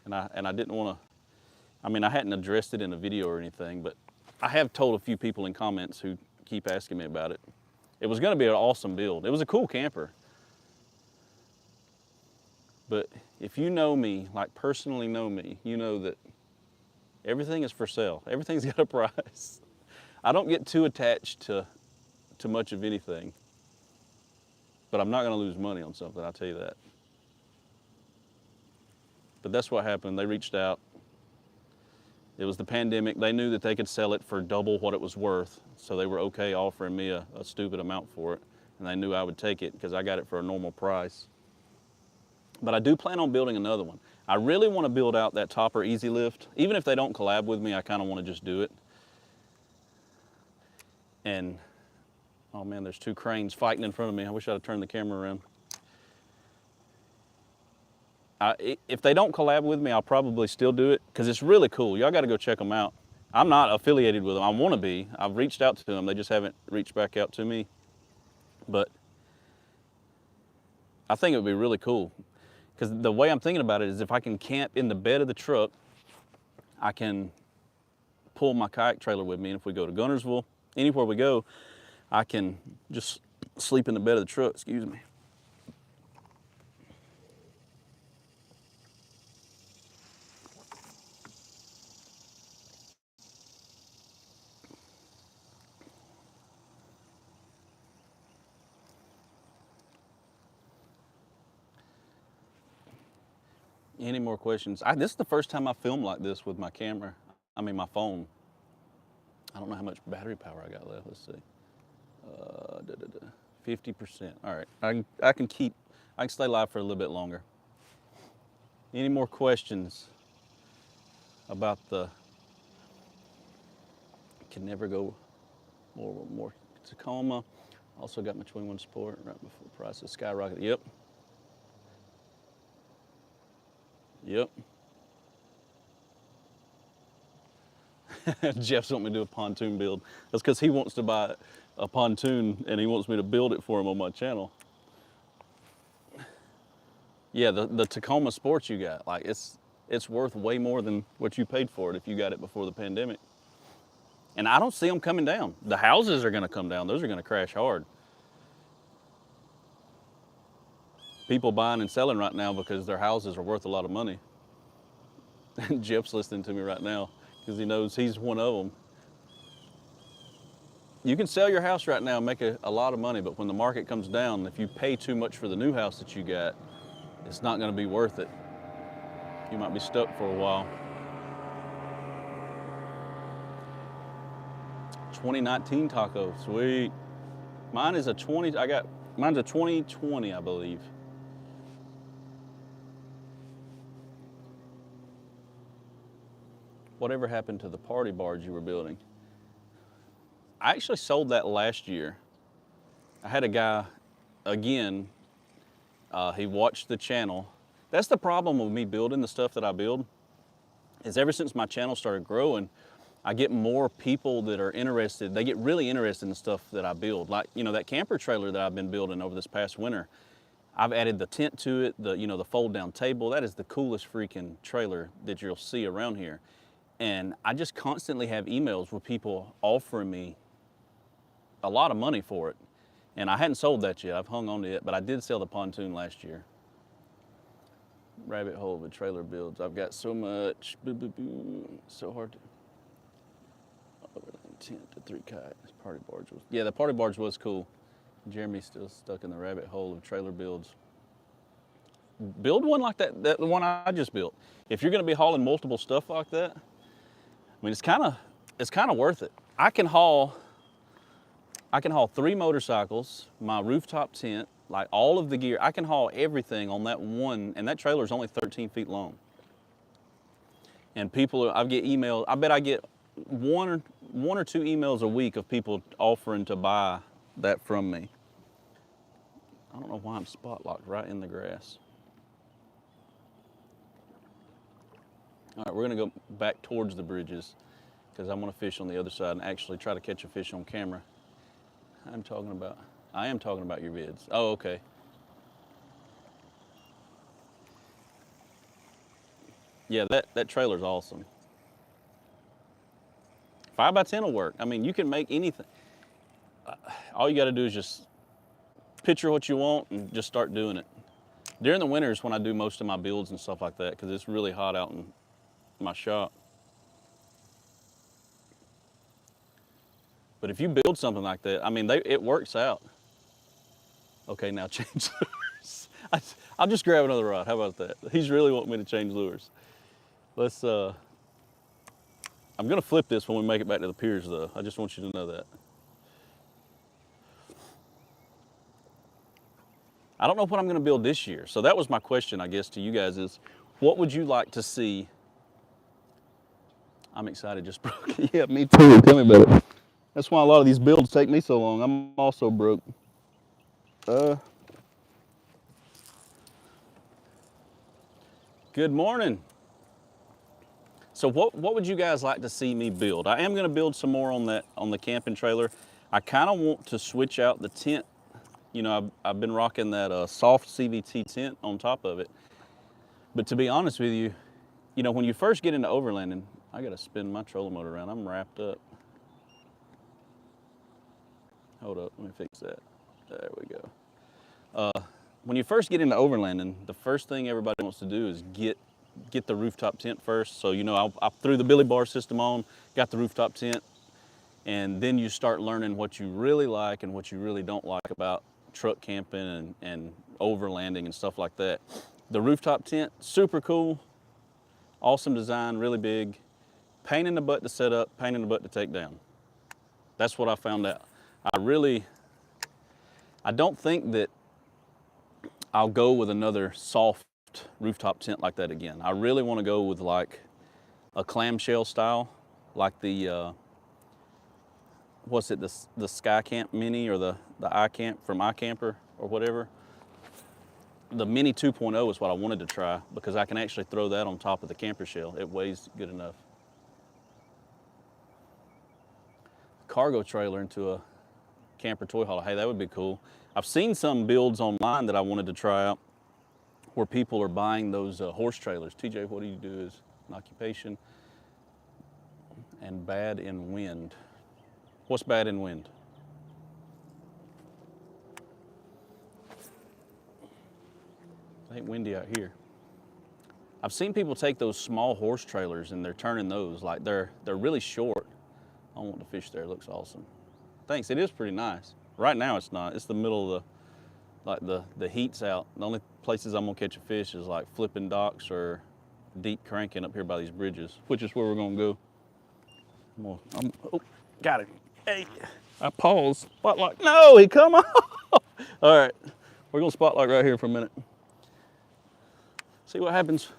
And I didn't want to, I mean, I hadn't addressed it in a video or anything, but I have told a few people in comments who keep asking me about it. It was going to be an awesome build. It was a cool camper. But if you know me, like personally know me, you know that everything is for sale. Everything's got a price. I don't get too attached to much of anything. But I'm not going to lose money on something, I'll tell you that. But that's what happened. They reached out. It was the pandemic. They knew that they could sell it for double what it was worth. So they were okay offering me a stupid amount for it. And they knew I would take it because I got it for a normal price. But I do plan on building another one. I really want to build out that Topper Easy Lift. Even if they don't collab with me, I kind of want to just do it. And, oh man, there's two cranes fighting in front of me. I wish I'd have turned the camera around. If they don't collab with me, I'll probably still do it because it's really cool. Y'all got to go check them out. I'm not affiliated with them. I want to be. I've reached out to them. They just haven't reached back out to me. But I think it would be really cool because the way I'm thinking about it is if I can camp in the bed of the truck, I can pull my kayak trailer with me. And if we go to Gunnersville, anywhere we go, I can just sleep in the bed of the truck, excuse me. Any more questions? This is the first time I filmed like this with my camera. I mean, my phone. I don't know how much battery power I got left. Let's see. 50%. All right. I can stay live for a little bit longer. Any more questions about can never go more Tacoma. Also got my 21 Sport right before prices skyrocketed. Yep. Yep. Jeff's wanting me to do a pontoon build. That's because he wants to buy a pontoon and he wants me to build it for him on my channel. Yeah, the Tacoma Sports you got, like it's worth way more than what you paid for it if you got it before the pandemic. And I don't see them coming down. The houses are gonna come down. Those are gonna crash hard. People buying and selling right now because their houses are worth a lot of money. And Jeff's listening to me right now because he knows he's one of them. You can sell your house right now and make a lot of money, but when the market comes down, if you pay too much for the new house that you got, it's not going to be worth it. You might be stuck for a while. 2019 Taco, sweet. Mine is a mine's a 2020, I believe. Whatever happened to the party barge you were building? I actually sold that last year. I had a guy, again, he watched the channel. That's the problem with me building the stuff that I build. is ever since my channel started growing, I get more people that are interested. They get really interested in the stuff that I build. Like, you know, that camper trailer that I've been building over this past winter, I've added the tent to it, the fold down table. That is the coolest freaking trailer that you'll see around here. And I just constantly have emails with people offering me a lot of money for it. And I hadn't sold that yet. I've hung on to it, but I did sell the pontoon last year. Rabbit hole with trailer builds. I've got so much, so hard to. Tent to 3 kayaks. Party barge was, yeah, the party barge was cool. Jeremy's still stuck in the rabbit hole of trailer builds. Build one like that one I just built. If you're gonna be hauling multiple stuff like that, I mean, it's kind of worth it. I can haul 3 motorcycles, my rooftop tent, like all of the gear. I can haul everything on that one, and that trailer is only 13 feet long. And people, I get emails. I bet I get one or two emails a week of people offering to buy that from me. I don't know why I'm spot locked right in the grass. All right, we're gonna go back towards the bridges because I want to fish on the other side and actually try to catch a fish on camera. I am talking about your vids. Oh, okay. Yeah, that trailer's awesome. 5x10 will work. I mean, you can make anything. All you got to do is just picture what you want and just start doing it. During the winters when I do most of my builds and stuff like that, because it's really hot out in my shop. But if you build something like that, I mean, it works out. Okay, now change lures. I'll just grab another rod. How about that? He's really wanting me to change lures. Let's, I'm gonna flip this when we make it back to the piers though. I just want you to know that. I don't know what I'm gonna build this year. So that was my question, I guess, to you guys is, what would you like to see? I'm excited, just broke. Yeah, me too, tell me about it. That's why a lot of these builds take me so long. I'm also broke. Good morning. So what would you guys like to see me build? I am gonna build some more on the camping trailer. I kind of want to switch out the tent. You know, I've been rocking that soft CVT tent on top of it. But to be honest with you, you know, when you first get into overlanding, I gotta spin my trolling motor around. I'm wrapped up. Hold up, let me fix that. There we go. When you first get into overlanding, the first thing everybody wants to do is get the rooftop tent first. So, you know, I threw the billy bar system on, got the rooftop tent, and then you start learning what you really like and what you really don't like about truck camping and overlanding and stuff like that. The rooftop tent, super cool, awesome design, really big, pain in the butt to set up, pain in the butt to take down. That's what I found out. I don't think that I'll go with another soft rooftop tent like that again. I really want to go with like a clamshell style, like the, what's it, the Sky Camp Mini or the iCamp from iCamper or whatever. The Mini 2.0 is what I wanted to try because I can actually throw that on top of the camper shell. It weighs good enough. Cargo trailer into a camper toy hauler. Hey, that would be cool. I've seen some builds online that I wanted to try out where people are buying those horse trailers. TJ, what do you do as an occupation? And bad in wind. What's bad in wind? It ain't windy out here. I've seen people take those small horse trailers and they're turning those like they're really short. I want to fish there. It looks awesome. Thanks. It is pretty nice. Right now it's not. It's the middle of the heat's out. The only places I'm gonna catch a fish is like flipping docks or deep cranking up here by these bridges, which is where we're gonna go. Oh, got it. Hey, I paused. Spotlight. No, he come off. All right, we're gonna spotlight right here for a minute. See what happens.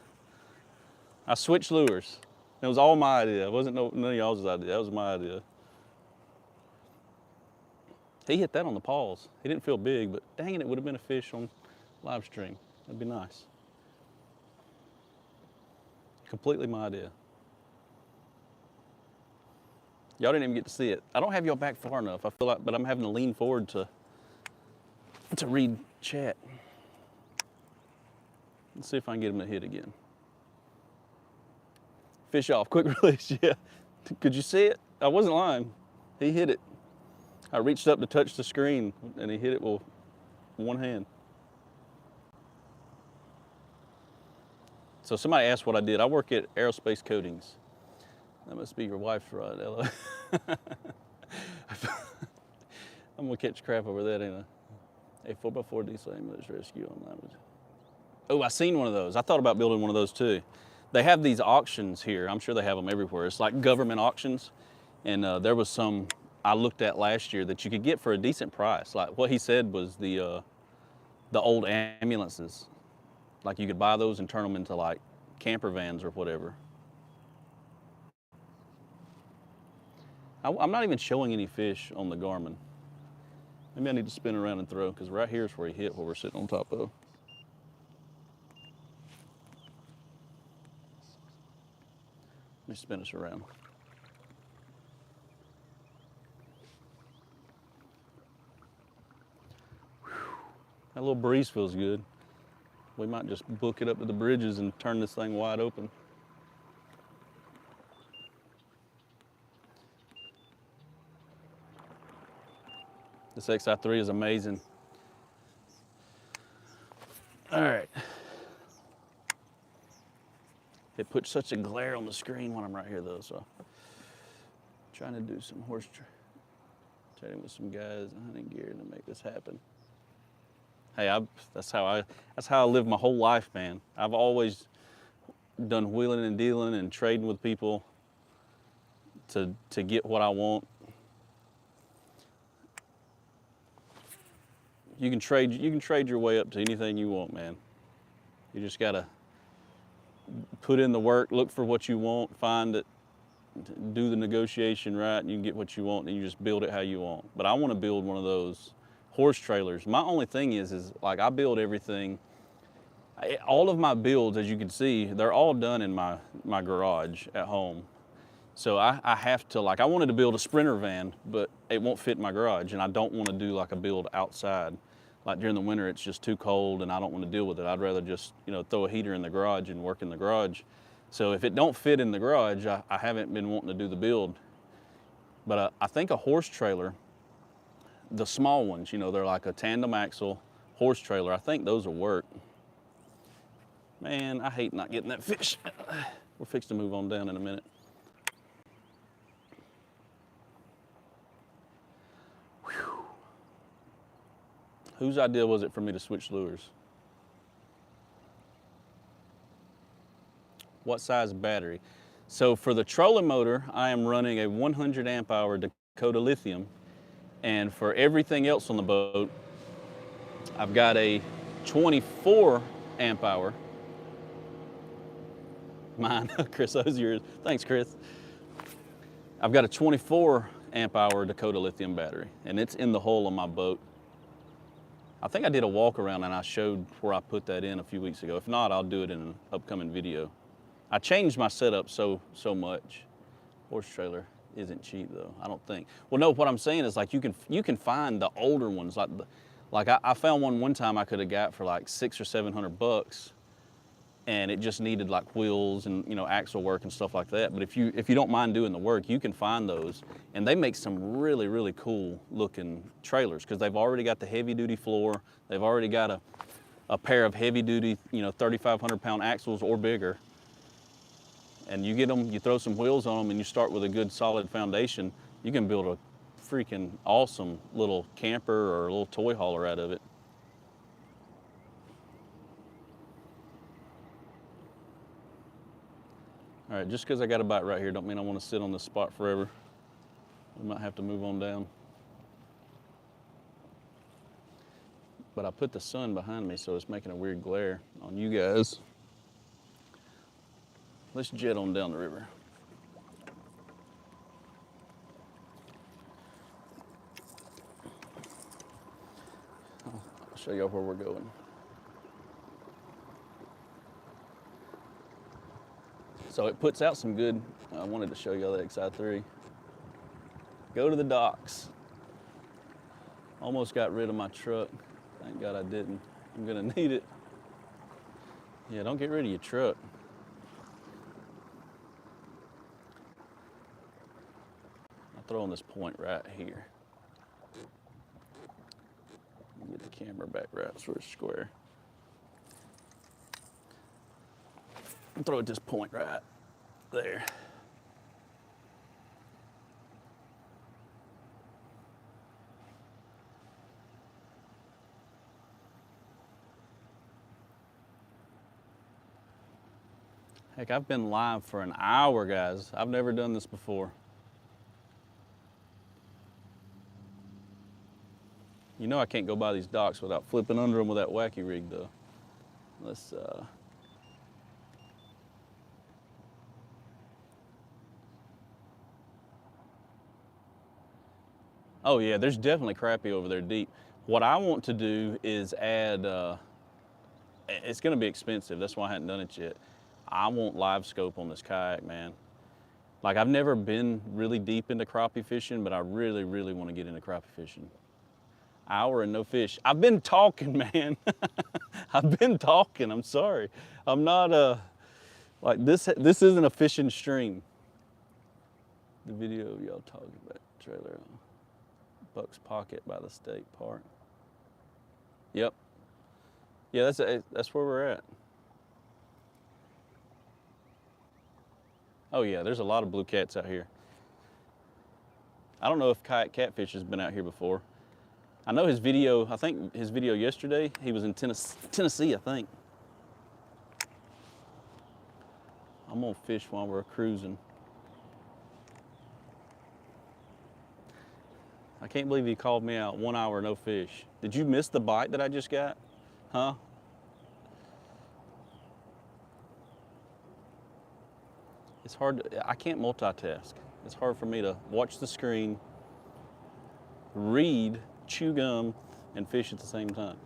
I switched lures. It was all my idea. It wasn't none of y'all's idea. That was my idea. He hit that on the pause. He didn't feel big, but dang it would have been a fish on live stream. That'd be nice. Completely my idea. Y'all didn't even get to see it. I don't have y'all back far enough. I feel like, but I'm having to lean forward to read chat. Let's see if I can get him to hit again. Fish off, quick release, yeah. Could you see it? I wasn't lying. He hit it. I reached up to touch the screen and he hit it with one hand. So somebody asked what I did. I work at Aerospace Coatings. That must be your wife's ride, Ella. I'm gonna catch crap over that, ain't I? A 4x4 diesel ambulance rescue online. Oh, I seen one of those. I thought about building one of those too. They have these auctions here. I'm sure they have them everywhere. It's like government auctions. And there was some I looked at last year that you could get for a decent price. Like what he said was the old ambulances. Like you could buy those and turn them into like camper vans or whatever. I'm not even showing any fish on the Garmin. Maybe I need to spin around and throw, because right here is where he hit what we're sitting on top of. Let me spin us around. Whew. That little breeze feels good. We might just book it up to the bridges and turn this thing wide open. This XI3 is amazing. All right. It puts such a glare on the screen when I'm right here though, so I'm trying to do some horse trading with some guys in hunting gear to make this happen. Hey, that's how I live my whole life, man. I've always done wheeling and dealing and trading with people to get what I want. You can trade your way up to anything you want, man. You just gotta put in the work, look for what you want, find it, do the negotiation right, and you can get what you want, and you just build it how you want. But I want to build one of those horse trailers. My only thing is like I build everything. All of my builds, as you can see, they're all done in my garage at home. So I have to, like, I wanted to build a Sprinter van, but it won't fit in my garage, and I don't want to do like a build outside. Like during the winter, it's just too cold and I don't want to deal with it. I'd rather just, throw a heater in the garage and work in the garage. So if it don't fit in the garage, I haven't been wanting to do the build. But I think a horse trailer, the small ones, they're like a tandem axle horse trailer. I think those will work. Man, I hate not getting that fish. We're fixing to move on down in a minute. Whose idea was it for me to switch lures? What size battery? So for the trolling motor, I am running a 100 amp hour Dakota lithium. And for everything else on the boat, I've got a 24 amp hour. Mine, Chris, those are yours. Thanks, Chris. I've got a 24 amp hour Dakota lithium battery, and it's in the hull of my boat. I think I did a walk around and I showed where I put that in a few weeks ago. If not, I'll do it in an upcoming video. I changed my setup so much. Horse trailer isn't cheap though, I don't think. Well, no, what I'm saying is like you can find the older ones. Like I found one time I could have got for like $600 or $700, and it just needed like wheels and axle work and stuff like that. But if you don't mind doing the work, you can find those, and they make some really cool looking trailers because they've already got the heavy duty floor. They've already got a pair of heavy duty 3,500 pound axles or bigger, and you get them, you throw some wheels on them, and you start with a good solid foundation. You can build a freaking awesome little camper or a little toy hauler out of it. All right, just because I got a bite right here don't mean I want to sit on this spot forever. We might have to move on down. But I put the sun behind me, so it's making a weird glare on you guys. Let's jet on down the river. I'll show y'all where we're going. So it puts out some good, I wanted to show y'all that XI3. Go to the docks. Almost got rid of my truck. Thank God I didn't. I'm gonna need it. Yeah, don't get rid of your truck. I'll throw on this point right here. Get the camera back right so it's square. I'll throw it this point right there. Heck, I've been live for an hour, guys. I've never done this before. You know I can't go by these docks without flipping under them with that wacky rig, though. Let's, Oh yeah, there's definitely crappie over there deep. What I want to do is add, it's gonna be expensive, that's why I hadn't done it yet. I want live scope on this kayak, man. Like, I've never been really deep into crappie fishing, but I really, really want to get into crappie fishing. Hour and no fish. I've been talking, man. I've been talking, I'm sorry. I'm not, like, this isn't a fishing stream. The video of y'all talking about trailer on Buck's Pocket by the state park. Yep. Yeah, that's where we're at. Oh yeah, there's a lot of blue cats out here. I don't know if Kayak Catfish has been out here before. I know his video, I think his video yesterday, he was in Tennessee, I think. I'm gonna fish while we're cruising. I can't believe he called me out, 1 hour, no fish. Did you miss the bite that I just got? Huh? It's hard, I can't multitask. It's hard for me to watch the screen, read, chew gum, and fish at the same time.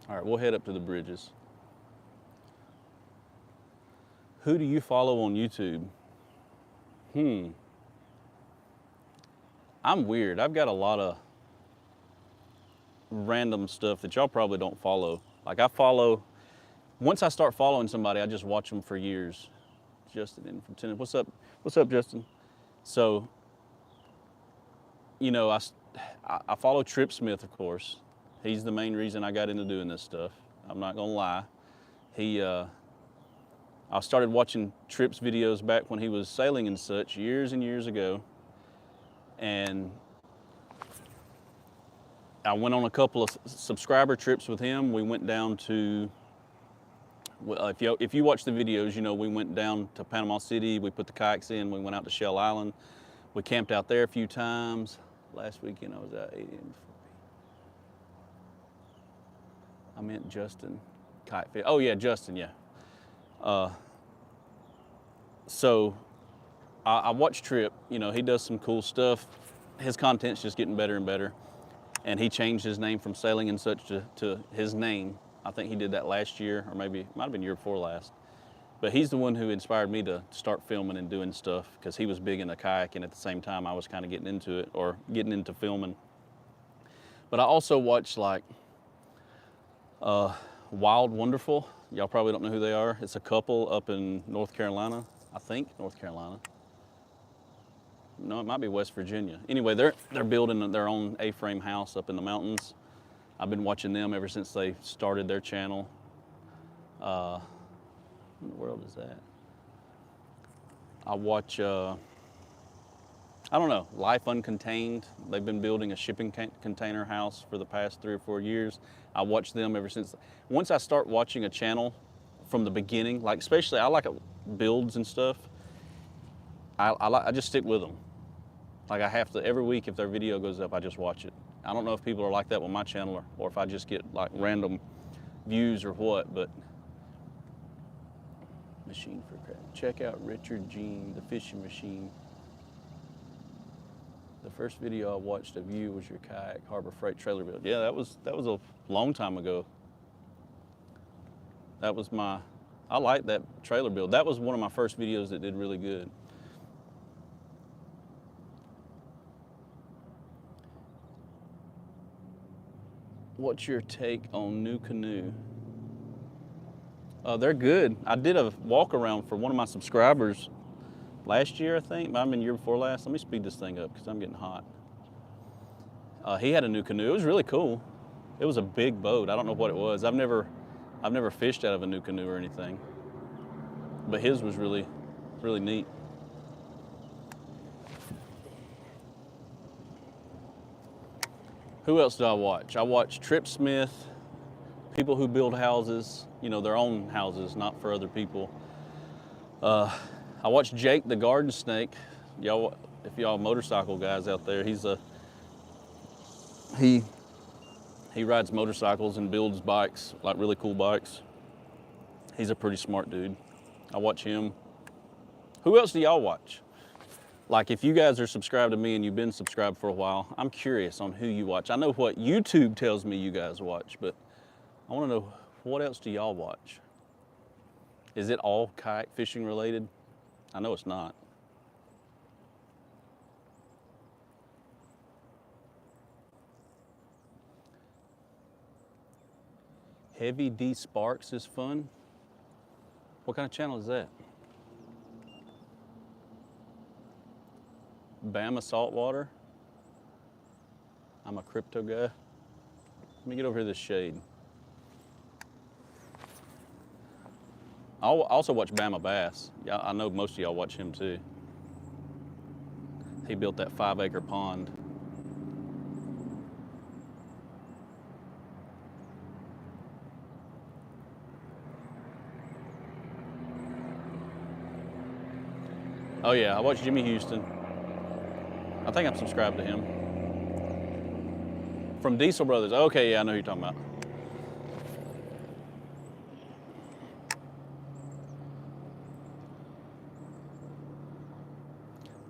All right, we'll head up to the bridges. Who do you follow on YouTube? I'm weird. I've got a lot of random stuff that y'all probably don't follow. Like, I follow, once I start following somebody, I just watch them for years. Justin in from Tennessee. What's up, Justin? So, you know, I follow Trip Smith, of course. He's the main reason I got into doing this stuff. I'm not gonna lie. I started watching Trip's videos back when he was sailing and such years and years ago. And I went on a couple of subscriber trips with him. We went down to, if you watch the videos, you know, we went down to Panama City, we put the kayaks in, we went out to Shell Island. We camped out there a few times. Last weekend I was out 8 a.m. I meant Justin, kayak fish. Oh yeah, Justin, yeah. So I watch Trip, you know, he does some cool stuff. His content's just getting better and better. And he changed his name from Sailing and Such to his name. I think he did that last year, or maybe it might have been year before last. But he's the one who inspired me to start filming and doing stuff, because he was big into kayaking at the same time I was kind of getting into it, or getting into filming. But I also watch, like, Wild Wonderful. Y'all probably don't know who they are. It's a couple up in North Carolina, I think, North Carolina. No, it might be West Virginia. Anyway, they're building their own A-frame house up in the mountains. I've been watching them ever since they started their channel. What in the world is that? I watch, I don't know, Life Uncontained. They've been building a shipping container house for the past 3 or 4 years. I watch them ever since. Once I start watching a channel from the beginning, like, especially I like builds and stuff, I just stick with them. Like, I have to, every week if their video goes up, I just watch it. I don't know if people are like that with my channel, or if I just get like random views or what, but machine for crab. Check out Richard Jean, the fishing machine. The first video I watched of you was your kayak Harbor Freight trailer build. Yeah, that was a long time ago. That was I like that trailer build. That was one of my first videos that did really good. What's your take on NuCanoe? They're good. I did a walk around for one of my subscribers last year, I think. I mean, year before last. Let me speed this thing up because I'm getting hot. He had a NuCanoe. It was really cool. It was a big boat. I don't know what it was. I've never fished out of a NuCanoe or anything, but his was really, really neat. Who else do I watch? I watch Trip Smith, people who build houses, you know, their own houses, not for other people. I watch Jake the Garden Snake. Y'all, if y'all motorcycle guys out there, he rides motorcycles and builds bikes, like really cool bikes. He's a pretty smart dude. I watch him. Who else do y'all watch? Like, if you guys are subscribed to me and you've been subscribed for a while, I'm curious on who you watch. I know what YouTube tells me you guys watch, but I want to know, what else do y'all watch? Is it all kayak fishing related? I know it's not. Heavy D Sparks is fun. What kind of channel is that? Bama Saltwater. I'm a crypto guy. Let me get over here to this shade. I also watch Bama Bass. Yeah, I know most of y'all watch him too. He built that 5-acre pond. Oh yeah, I watch Jimmy Houston. I think I'm subscribed to him. From Diesel Brothers. Okay, yeah, I know who you're talking about.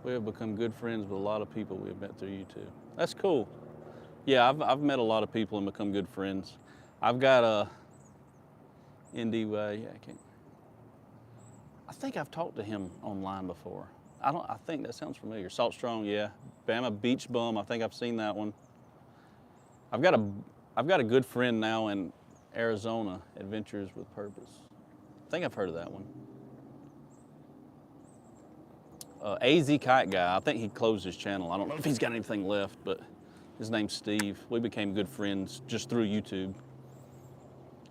We have become good friends with a lot of people we have met through YouTube. That's cool. Yeah, I've met a lot of people and become good friends. I've got a NDY. Yeah, I think I've talked to him online before. I think that sounds familiar. Salt Strong, yeah. Bama Beach Bum, I think I've seen that one. I've got a good friend now in Arizona, Adventures with Purpose. I think I've heard of that one. AZ Kayak Guy, I think he closed his channel. I don't know if he's got anything left, but his name's Steve. We became good friends just through YouTube.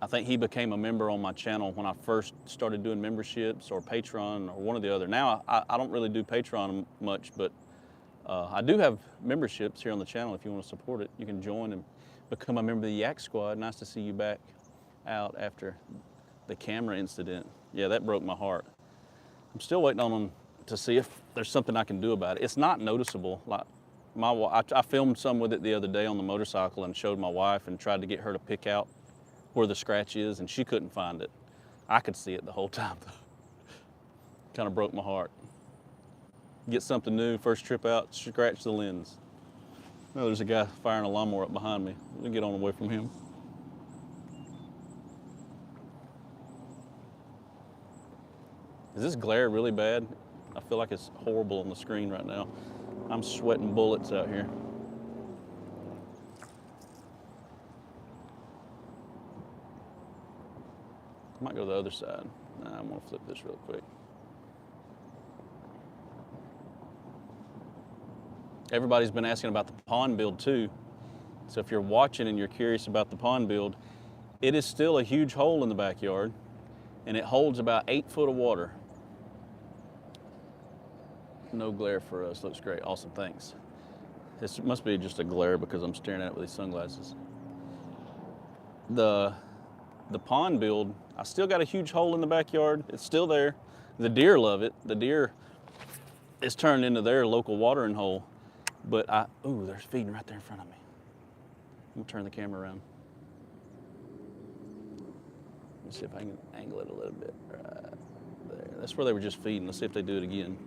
I think he became a member on my channel when I first started doing memberships or Patreon or one or the other. Now I don't really do Patreon much, but I do have memberships here on the channel. If you want to support it, you can join and become a member of the Yak-Squad. Nice to see you back out after the camera incident. Yeah, that broke my heart. I'm still waiting on them to see if there's something I can do about it. It's not noticeable. Like I filmed some with it the other day on the motorcycle and showed my wife and tried to get her to pick out where the scratch is, and she couldn't find it. I could see it the whole time though. Kind of broke my heart. Get something new, first trip out, scratch the lens. Oh, there's a guy firing a lawnmower up behind me. Let me get on away from him. Is this glare really bad? I feel like it's horrible on the screen right now. I'm sweating bullets out here. I might go to the other side. Nah, I'm gonna flip this real quick. Everybody's been asking about the pond build too. So if you're watching and you're curious about the pond build, it is still a huge hole in the backyard, and it holds about 8 foot of water. No glare for us, looks great, awesome, thanks. This must be just a glare because I'm staring at it with these sunglasses. The pond build, I still got a huge hole in the backyard. It's still there. The deer love it. The deer is turned into their local watering hole. But ooh, they're feeding right there in front of me. I'm gonna turn the camera around. Let's see if I can angle it a little bit. Right there. That's where they were just feeding. Let's see if they do it again.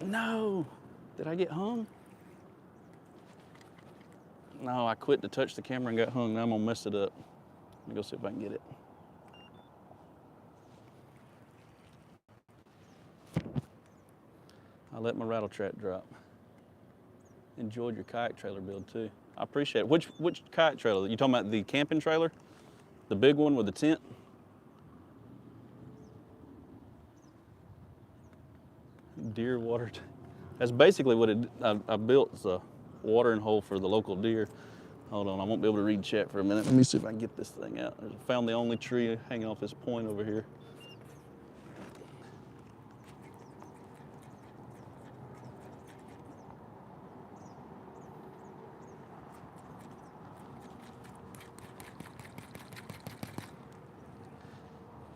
No, did I get hung? No, I quit to touch the camera and got hung. Now I'm gonna mess it up. Let me go see if I can get it. I let my rattle trap drop. Enjoyed your kayak trailer build too. I appreciate it. Which kayak trailer? You talking about the camping trailer? The big one with the tent? Deer water. That's basically what I built. It's a watering hole for the local deer. Hold on, I won't be able to read chat for a minute. Let me see if I can get this thing out. I found the only tree hanging off this point over here.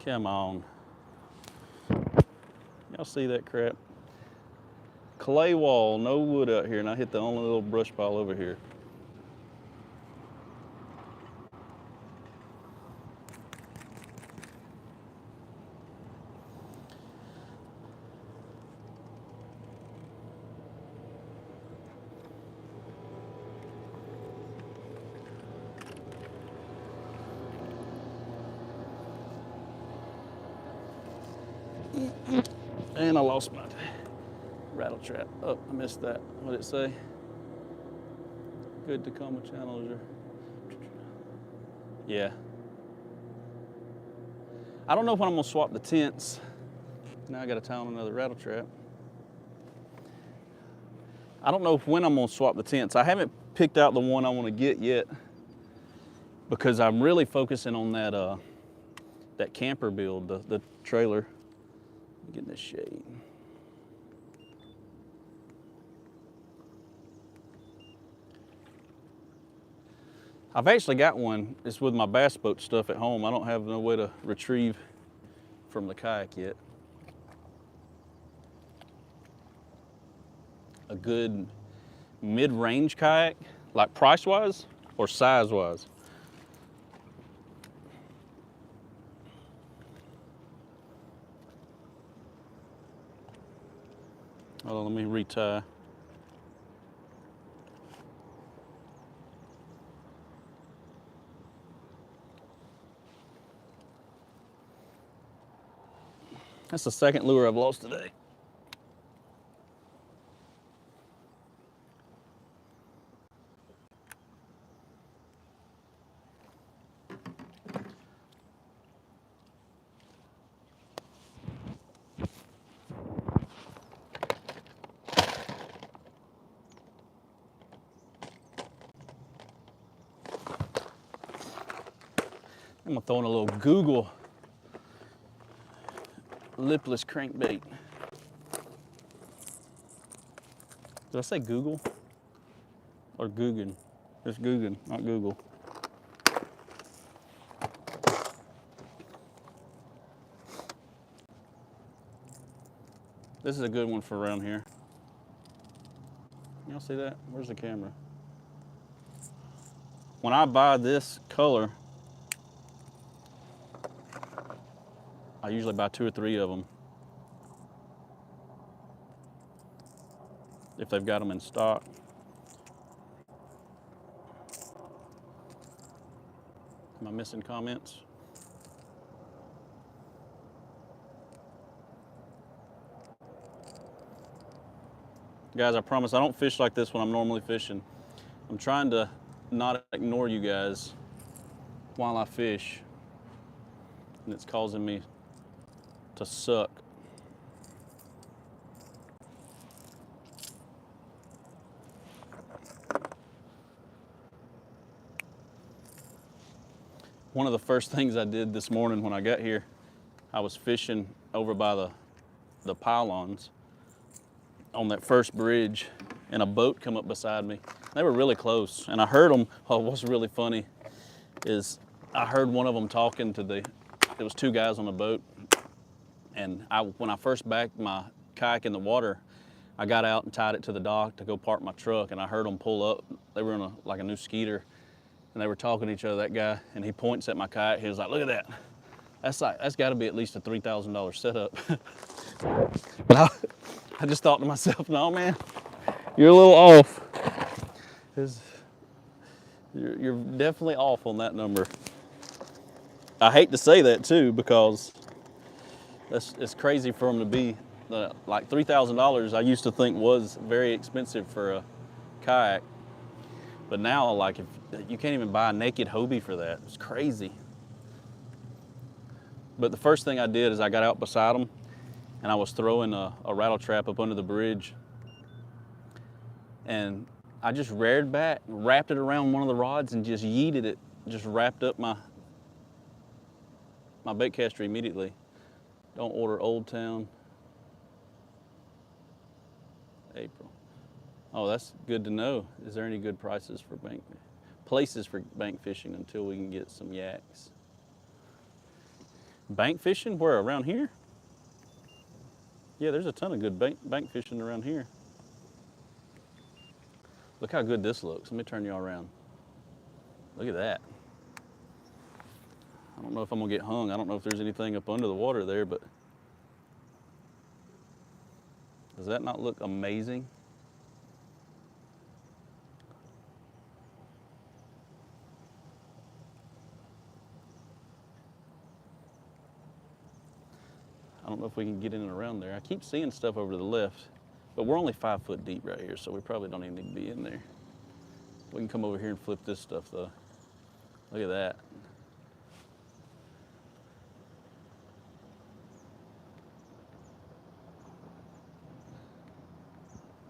Come on. Y'all see that crap? Clay wall, no wood out here, and I hit the only little brush pile over here. And I lost my rattle trap. Oh, I missed that. What did it say? Good Tacoma Challenger. Yeah. I don't know when I'm gonna swap the tents. Now I gotta tie on another rattle trap. I don't know when I'm gonna swap the tents. I haven't picked out the one I wanna get yet because I'm really focusing on that camper build, the trailer. Get in this shade. I've actually got one. It's with my bass boat stuff at home. I don't have no way to retrieve from the kayak yet. A good mid-range kayak, like price-wise or size-wise? Hold on, let me retie. That's the second lure I've lost today. I'm gonna throw in a little Google lipless crankbait. Did I say Google? Or Guggen? It's Guggen, not Google. This is a good one for around here. Y'all see that? Where's the camera? When I buy this color, I usually buy 2 or 3 of them if they've got them in stock. Am I missing comments? Guys, I promise I don't fish like this when I'm normally fishing. I'm trying to not ignore you guys while I fish, and it's causing me to suck. One of the first things I did this morning when I got here, I was fishing over by the pylons on that first bridge, and a boat come up beside me. They were really close, and I heard them. Oh, what's really funny is I heard one of them talking to it was 2 guys on the boat, and when I first backed my kayak in the water, I got out and tied it to the dock to go park my truck, and I heard them pull up. They were in like a new Skeeter, and they were talking to each other, that guy, and he points at my kayak. He was like, look at that. That's got to be at least a $3,000 setup. But I just thought to myself, no, man, you're a little off. You're definitely off on that number. I hate to say that too, because it's crazy for them to be like $3,000. I used to think was very expensive for a kayak, but now like if you can't even buy a naked Hobie for that. It's crazy. But the first thing I did is I got out beside them and I was throwing a rattle trap up under the bridge, and I just reared back, wrapped it around one of the rods and just yeeted it, just wrapped up my bait caster immediately. Don't order Old Town. April. Oh, that's good to know. Is there any good places for bank fishing until we can get some yaks? Bank fishing? Where, around here? Yeah, there's a ton of good bank fishing around here. Look how good this looks. Let me turn y'all around. Look at that. I don't know if I'm gonna get hung. I don't know if there's anything up under the water there, but does that not look amazing? I don't know if we can get in and around there. I keep seeing stuff over to the left, but we're only 5 foot deep right here, so we probably don't even need to be in there. We can come over here and flip this stuff though. Look at that.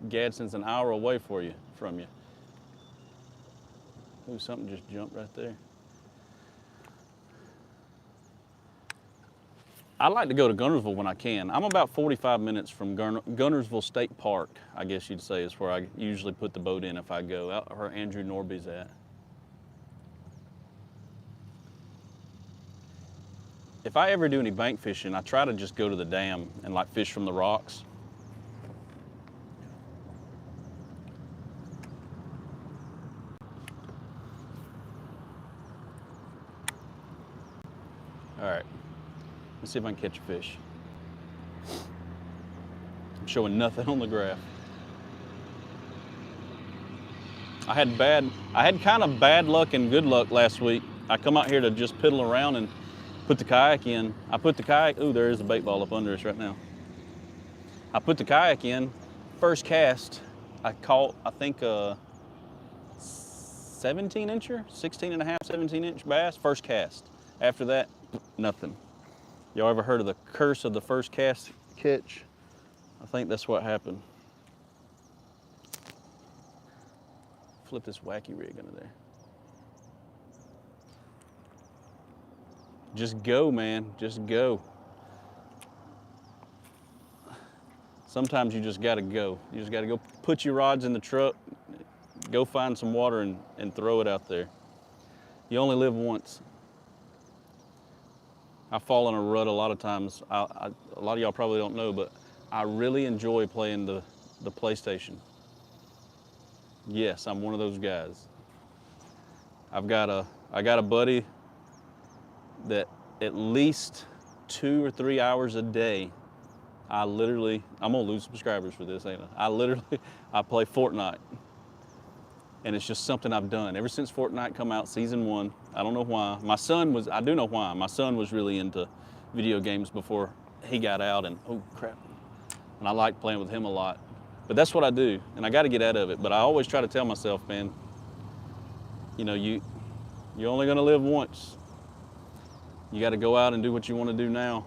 Gadsden's an hour away from you. Ooh, something just jumped right there. I like to go to Guntersville when I can. I'm about 45 minutes from Guntersville State Park, I guess you'd say, is where I usually put the boat in if I go, out where Andrew Norby's at. If I ever do any bank fishing, I try to just go to the dam and like fish from the rocks. All right, let's see if I can catch a fish. I'm showing nothing on the graph. I had kind of bad luck and good luck last week. I come out here to just piddle around and put the kayak in. I put the kayak, ooh, there is a bait ball up under us right now. I put the kayak in, first cast, I caught, I think, 17 incher, 16 and a half, 17 inch bass, first cast. After that, nothing. Y'all ever heard of the curse of the first cast catch? I think that's what happened. Flip this wacky rig under there. Just go, man, just go. Sometimes you just gotta go. You just gotta go put your rods in the truck, go find some water and throw it out there. You only live once. I fall in a rut a lot of times. A lot of y'all probably don't know, but I really enjoy playing the PlayStation. Yes, I'm one of those guys. I got a buddy that at least 2 or 3 hours a day, I'm gonna lose subscribers for this, ain't I? I play Fortnite. And it's just something I've done. Ever since Fortnite come out, season 1, I don't know why. I do know why. My son was really into video games before he got out, and oh crap. And I like playing with him a lot. But that's what I do, and I gotta get out of it. But I always try to tell myself, man, you know, you're only gonna live once. You gotta go out and do what you wanna do now.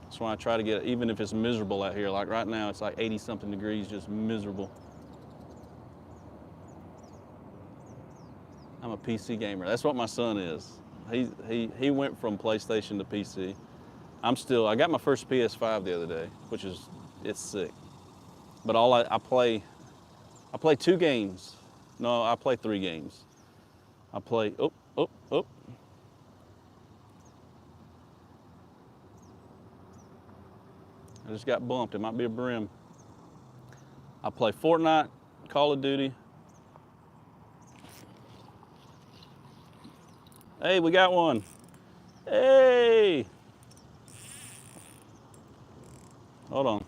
That's why I try to get, even if it's miserable out here, like right now, it's like 80 something degrees, just miserable. I'm a PC gamer. That's what my son is. He went from PlayStation to PC. I got my first PS5 the other day, it's sick. But I play 2 games. No, I play 3 games. I play, oh. I just got bumped, it might be a brim. I play Fortnite, Call of Duty. Hey, we got one. Hey! Hold on,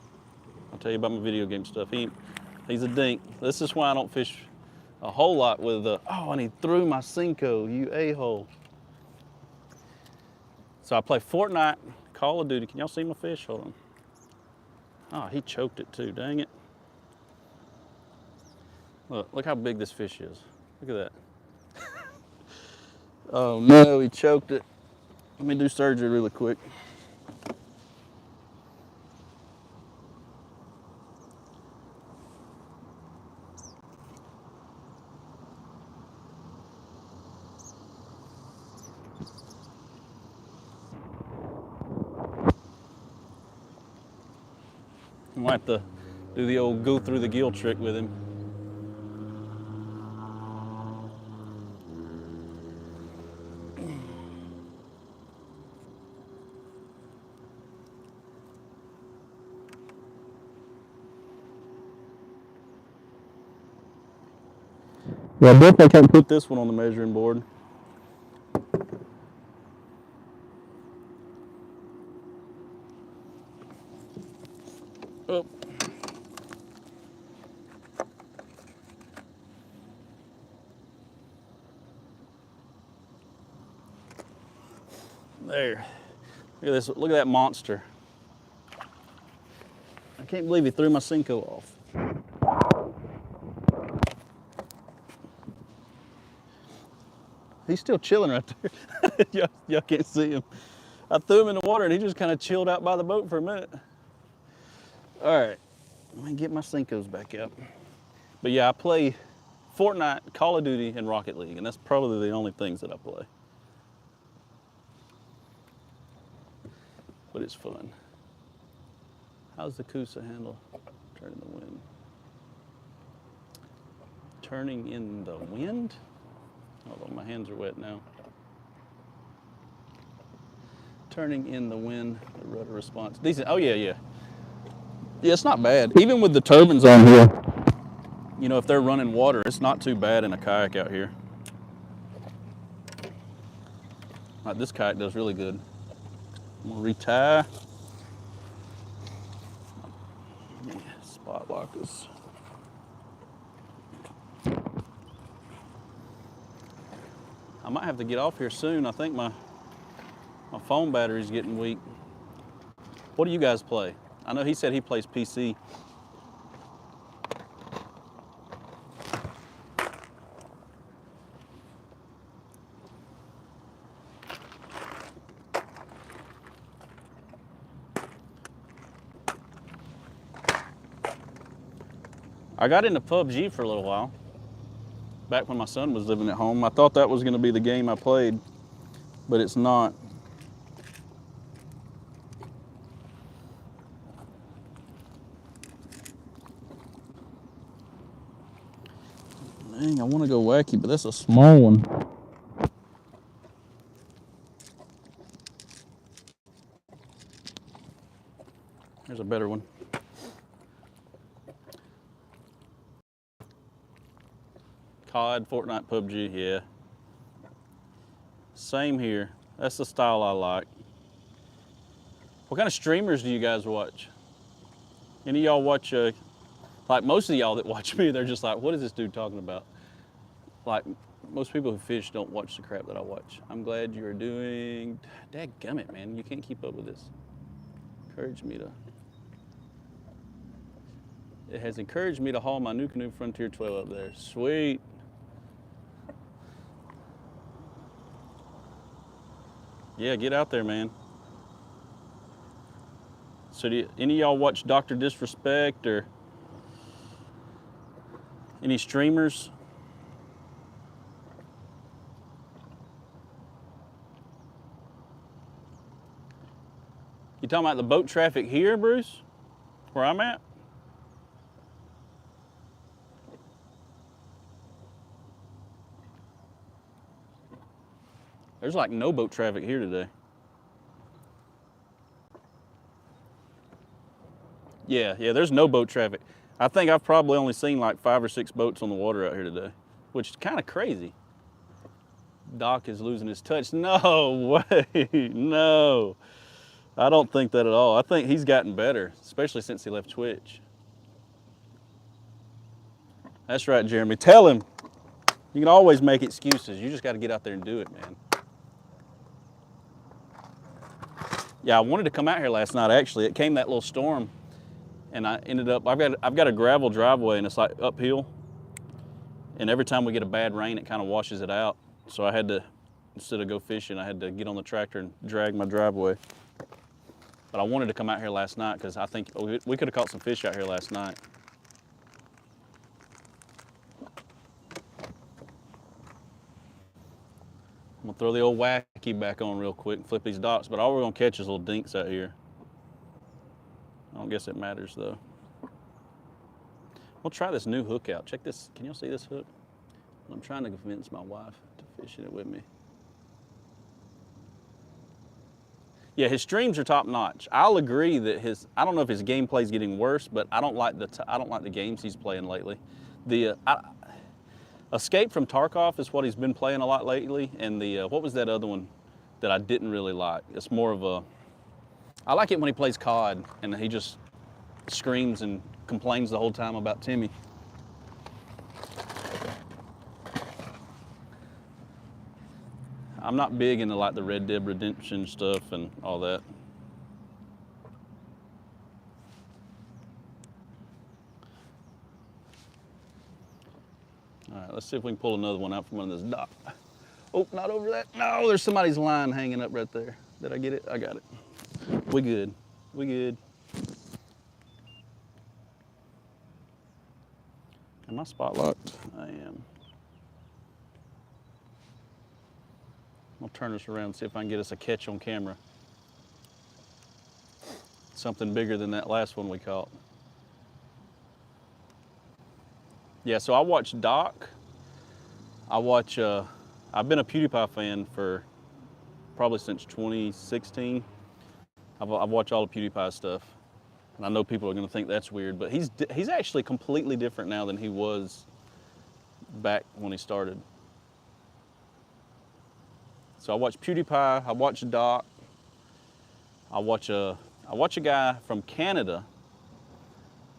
I'll tell you about my video game stuff. He's a dink. This is why I don't fish a whole lot with oh, and he threw my Cinco, you a-hole. So I play Fortnite, Call of Duty. Can y'all see my fish? Hold on. Oh, he choked it too, dang it. Look how big this fish is. Look at that. Oh no, he choked it. Let me do surgery really quick. I might have to do the old go through the gill trick with him. Yeah, I definitely can't put this one on the measuring board. Oh. There. Look at this. Look at that monster. I can't believe he threw my Cinco off. He's still chilling right there. Y'all can't see him. I threw him in the water and he just kind of chilled out by the boat for a minute. All right, let me get my Cincos back up. But yeah, I play Fortnite, Call of Duty, and Rocket League, and that's probably the only things that I play. But it's fun. How's the Coosa handle? Turning the wind. Turning in the wind? Although my hands are wet now. Turning in the wind, the rudder response. Decent. Oh yeah, yeah. Yeah, it's not bad. Even with the turbines on here, you know, if they're running water, it's not too bad in a kayak out here. Like this kayak does really good. I'm gonna retie. Yeah, spot lockers. I might have to get off here soon. I think my phone battery's getting weak. What do you guys play? I know he said he plays PC. I got into PUBG for a little while, back when my son was living at home. I thought that was going to be the game I played, but it's not. Dang, I want to go wacky, but that's a small one. There's a better one. COD, Fortnite, PUBG, yeah. Same here. That's the style I like. What kind of streamers do you guys watch? Any of y'all watch, like most of y'all that watch me, they're just like, what is this dude talking about? Like, most people who fish don't watch the crap that I watch. I'm glad you're doing, dadgummit, man, you can't keep up with this. Encouraged me to, it has encouraged me to haul my new canoe Frontier 12 up there. Sweet. Yeah, get out there, man. So do any of y'all watch Dr. Disrespect or any streamers? You talking about the boat traffic here, Bruce? Where I'm at? There's like no boat traffic here today. Yeah, there's no boat traffic. I think I've probably only seen like 5 or 6 boats on the water out here today, which is kind of crazy. Doc is losing his touch. No way, no. I don't think that at all. I think he's gotten better, especially since he left Twitch. That's right, Jeremy. Tell him. You can always make excuses. You just got to get out there and do it, man. Yeah, I wanted to come out here last night, actually. It came that little storm, and I ended up, I've got a gravel driveway, and it's like uphill. And every time we get a bad rain, it kind of washes it out. So I had to, instead of go fishing, I had to get on the tractor and drag my driveway. But I wanted to come out here last night because I think we could have caught some fish out here last night. I'm gonna throw the old wacky back on real quick and flip these docks, but all we're gonna catch is little dinks out here. I don't guess it matters though. We'll try this new hook out. Check this, can y'all see this hook? I'm trying to convince my wife to fish in it with me. Yeah, his streams are top notch. I'll agree that I don't know if his gameplay's getting worse, but I don't like the games he's playing lately. Escape from Tarkov is what he's been playing a lot lately, and what was that other one that I didn't really like? It's more of a, I like it when he plays COD and he just screams and complains the whole time about Timmy. I'm not big into like the Red Dead Redemption stuff and all that. All right, let's see if we can pull another one out from under this dock. Oh, not over that. No, there's somebody's line hanging up right there. Did I get it? I got it. We good. We good. Am I spot locked? I am. I'll turn this around and see if I can get us a catch on camera. Something bigger than that last one we caught. Yeah, so I watch Doc. I've been a PewDiePie fan for probably since 2016. I've watched all the PewDiePie stuff. And I know people are gonna think that's weird, but he's actually completely different now than he was back when he started. So I watch PewDiePie, I watch Doc, I watch a guy from Canada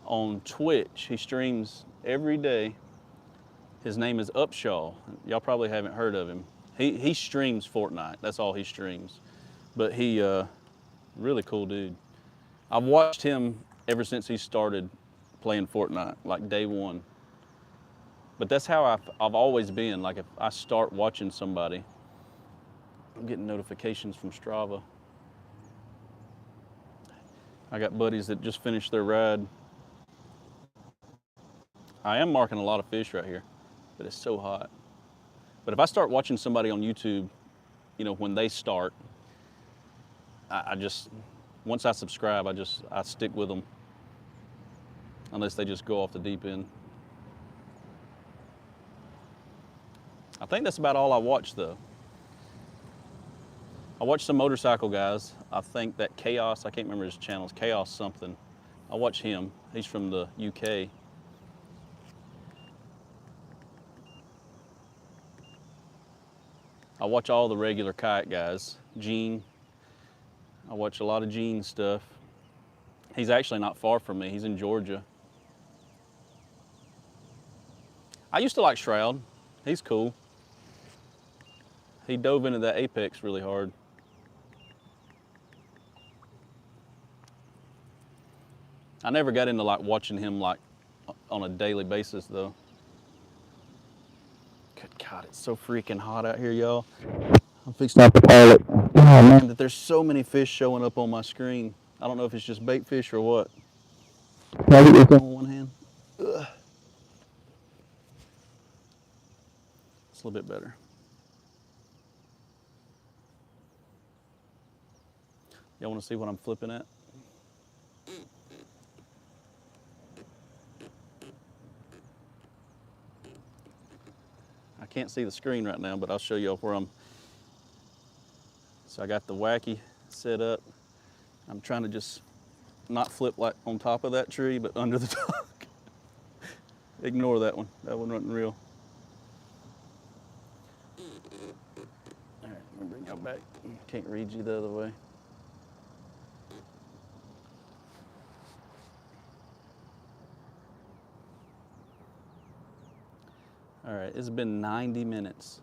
on Twitch. He streams every day. His name is Upshaw. Y'all probably haven't heard of him. He streams Fortnite. That's all he streams. But he, really cool dude. I've watched him ever since he started playing Fortnite, like day one. But that's how I've always been. Like if I start watching somebody, I'm getting notifications from Strava. I got buddies that just finished their ride. I am marking a lot of fish right here, but it's so hot. But if I start watching somebody on YouTube, you know, when they start, I just, once I subscribe, I stick with them. Unless they just go off the deep end. I think that's about all I watch though. I watch some motorcycle guys. I think that Chaos, I can't remember his channel, it's Chaos something. I watch him, he's from the UK. I watch all the regular kayak guys. Gene, I watch a lot of Gene stuff. He's actually not far from me, he's in Georgia. I used to like Shroud, he's cool. He dove into that Apex really hard. I never got into like watching him like on a daily basis though. Good God, it's so freaking hot out here, y'all. I'm fixing up the pilot. Oh man, that there's so many fish showing up on my screen. I don't know if it's just bait fish or what. Can I get this on one hand? Ugh. It's a little bit better. Y'all want to see what I'm flipping at? I can't see the screen right now, but I'll show you where I'm. So I got the wacky set up. I'm trying to just not flip like on top of that tree, but under the dock. Ignore that one. That one wasn't real. All right, let me bring y'all back. Can't read you the other way. All right, it's been 90 minutes,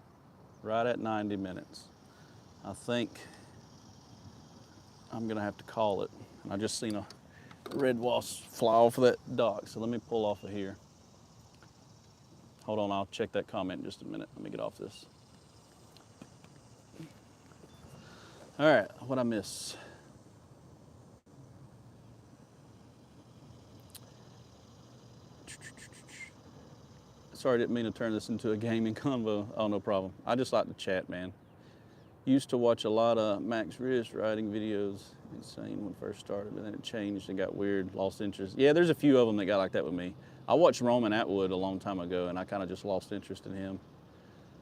right at 90 minutes. I think I'm gonna have to call it. I just seen a red wasp fly off of that dock, so let me pull off of here. Hold on, I'll check that comment in just a minute. Let me get off this. All right, what'd I miss? Sorry, didn't mean to turn this into a gaming convo. Oh, no problem. I just like to chat, man. Used to watch a lot of Max Risk riding videos. Insane when first started, but then it changed and got weird, lost interest. Yeah, there's a few of them that got like that with me. I watched Roman Atwood a long time ago, and I kind of just lost interest in him.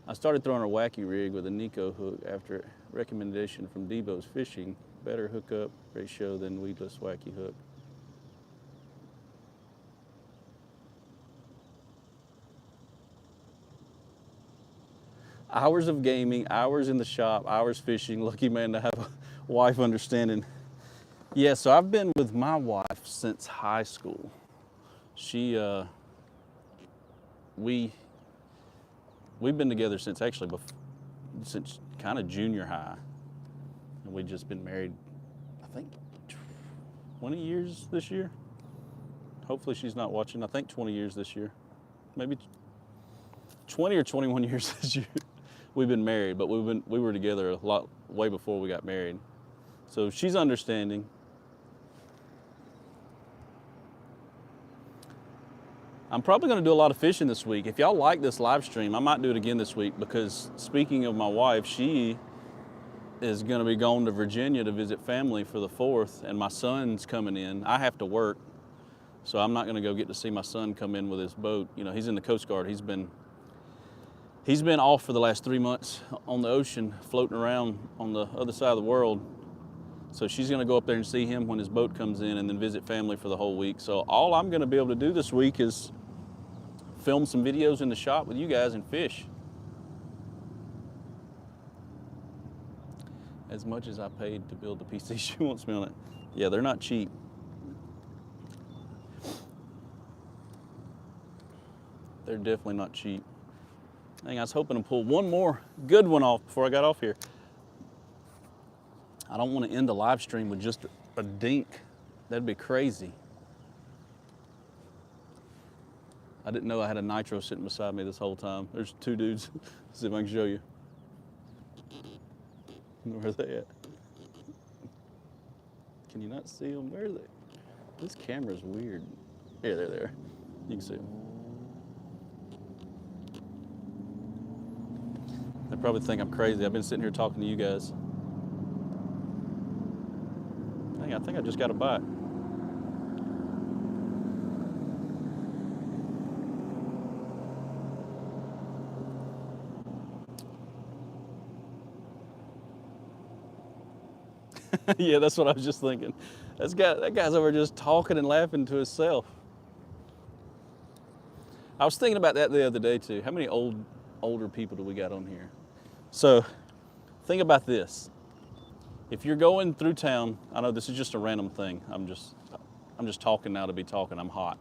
I started throwing a wacky rig with a Nico hook after recommendation from Debo's Fishing. Better hookup ratio than weedless wacky hook. Hours of gaming, hours in the shop, hours fishing. Lucky man to have a wife understanding. Yeah, so I've been with my wife since high school. We've been together since since kind of junior high. And we've just been married, I think, 20 years this year. Hopefully she's not watching. I think 20 years this year. Maybe 20 or 21 years this year. We've been married, but we were together a lot way before we got married. So she's understanding. I'm probably going to do a lot of fishing this week. If y'all like this live stream, I might do it again this week because speaking of my wife, she is going to be going to Virginia to visit family for the 4th, and my son's coming in. I have to work, so I'm not going to go get to see my son come in with his boat. You know, he's in the Coast Guard. He's been off for the last 3 months on the ocean, floating around on the other side of the world. So she's gonna go up there and see him when his boat comes in and then visit family for the whole week. So all I'm gonna be able to do this week is film some videos in the shop with you guys and fish. As much as I paid to build the PC she wants me on it. Yeah, they're not cheap. They're definitely not cheap. Dang, I was hoping to pull one more good one off before I got off here. I don't want to end the live stream with just a dink. That'd be crazy. I didn't know I had a nitro sitting beside me this whole time. There's two dudes. Let's see if I can show you. Where are they at? Can you not see them? Where are they? This camera's weird. Yeah, they're there. You can see them. They probably think I'm crazy. I've been sitting here talking to you guys. Dang, I think I just got a bite. Yeah, that's what I was just thinking. That guy's over just talking and laughing to himself. I was thinking about that the other day too. How many older people do we got on here? So think about this. If you're going through town, I know this is just a random thing. I'm just talking now to be talking. I'm hot.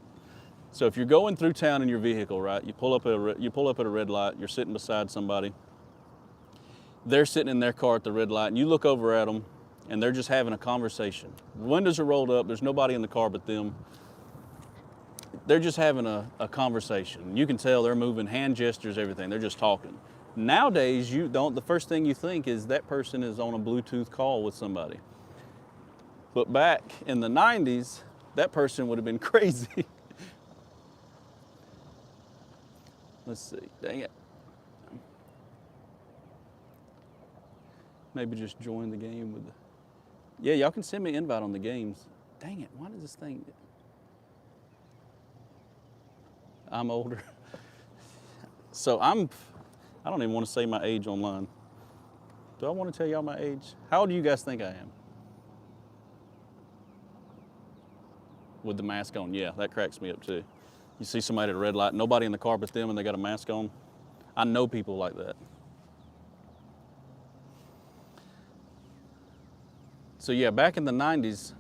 So if you're going through town in your vehicle, right? You pull up at a red light. You're sitting beside somebody. They're sitting in their car at the red light, and you look over at them, and they're just having a conversation. The windows are rolled up. There's nobody in the car but them. They're just having a conversation. You can tell they're moving, hand gestures, everything. They're just talking. Nowadays, the first thing you think is that person is on a Bluetooth call with somebody. But back in the 90s, that person would have been crazy. Let's see, dang it. Maybe just join the game with yeah, y'all can send me an invite on the games. Dang it, why does this thing? I'm older. So I don't even want to say my age online. Do I want to tell y'all my age? How old do you guys think I am? With the mask on, yeah, that cracks me up too. You see somebody at a red light, nobody in the car but them, and they got a mask on. I know people like that. So yeah, back in the 90s,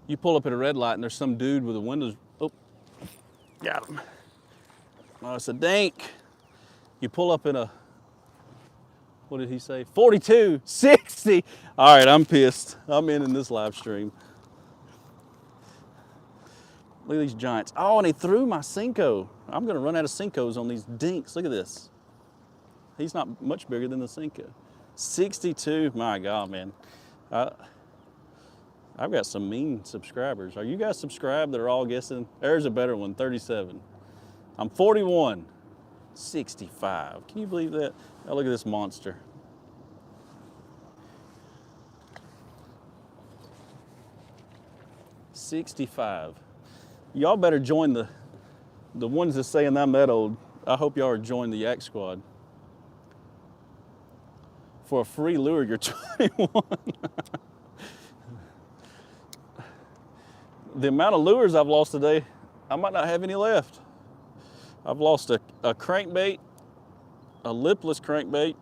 you pull up at a red light and there's some dude with the windows, oh, got him. Oh, it's a dink. You pull up in a, what did he say? 42, 60. All right, I'm pissed. I'm in this live stream. Look at these giants. Oh, and he threw my Cinco. I'm gonna run out of Cincos on these dinks. Look at this. He's not much bigger than the Cinco. 62, my God, man. I've got some mean subscribers. Are you guys subscribed that are all guessing? There's a better one, 37. I'm 41, 65. Can you believe that? Now look at this monster. $65. Y'all better join the ones that saying I'm that old. I hope y'all are joining the Yak-Squad. For a free lure, you're 21. The amount of lures I've lost today, I might not have any left. I've lost a crankbait, a lipless crankbait,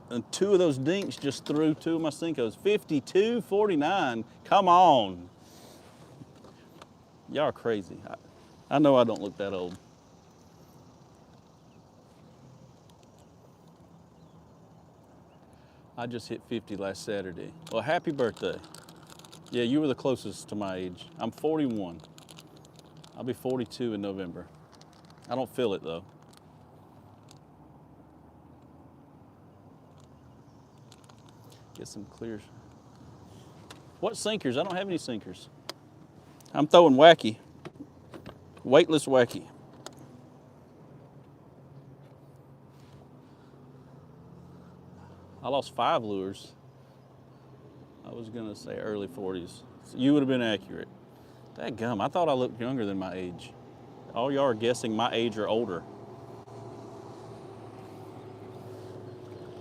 and 2 of those dinks just threw 2 of my Cincos. 52, 49, come on. Y'all are crazy. I know I don't look that old. I just hit 50 last Saturday. Well, happy birthday. Yeah, you were the closest to my age. I'm 41. I'll be 42 in November. I don't feel it though. Get some clears. What sinkers? I don't have any sinkers. I'm throwing wacky. Weightless wacky. I lost 5 lures. I was gonna say early 40s. So you would have been accurate. Dadgum, I thought I looked younger than my age. All y'all are guessing my age or older.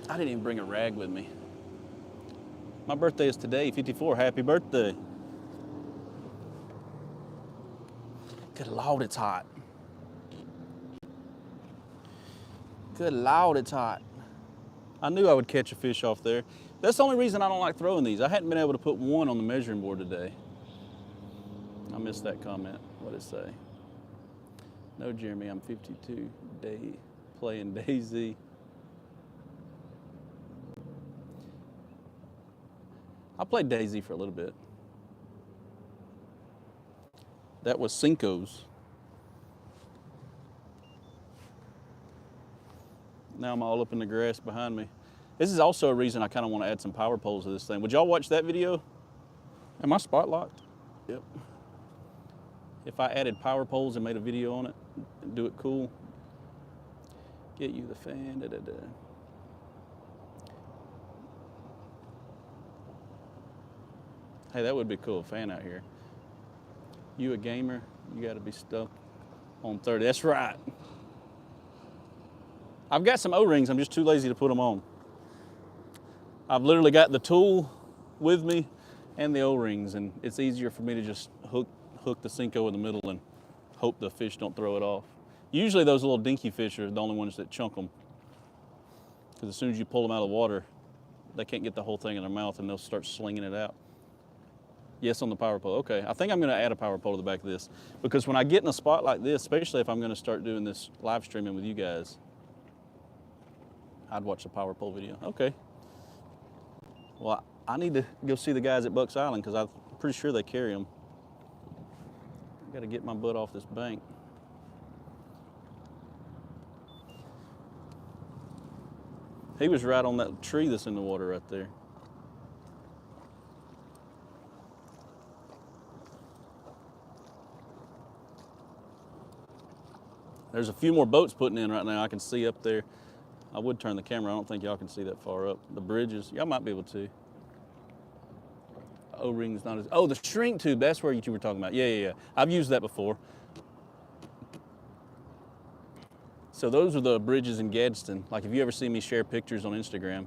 I didn't even bring a rag with me. My birthday is today, 54. Happy birthday. Good Lord, it's hot. Good Lord, it's hot. I knew I would catch a fish off there. That's the only reason I don't like throwing these. I hadn't been able to put one on the measuring board today. I missed that comment. What did it say? No, Jeremy, I'm 52, playing Daisy. I played Daisy for a little bit. That was Cinco's. Now I'm all up in the grass behind me. This is also a reason I kind of want to add some power poles to this thing. Would y'all watch that video? Am I spot locked? Yep. If I added power poles and made a video on it, do it cool. Get you the fan, Hey, that would be cool, fan out here. You a gamer, you gotta be stuck on 30. That's right. I've got some O-rings, I'm just too lazy to put them on. I've literally got the tool with me and the O-rings, and it's easier for me to just hook the Cinco in the middle and hope the fish don't throw it off. Usually those little dinky fish are the only ones that chunk them. Because as soon as you pull them out of the water, they can't get the whole thing in their mouth and they'll start slinging it out. Yes, on the power pole. Okay, I think I'm gonna add a power pole to the back of this, because when I get in a spot like this, especially if I'm gonna start doing this live streaming with you guys, I'd watch the power pole video. Okay. Well, I need to go see the guys at Bucks Island because I'm pretty sure they carry them. I gotta get my butt off this bank. He was right on that tree that's in the water right there. There's a few more boats putting in right now. I can see up there. I would turn the camera. I don't think y'all can see that far up. The bridges, y'all might be able to. O-ring's not as, oh, the shrink tube, that's where you were talking about. Yeah. I've used that before. So those are the bridges in Gadsden. Like if you ever see me share pictures on Instagram,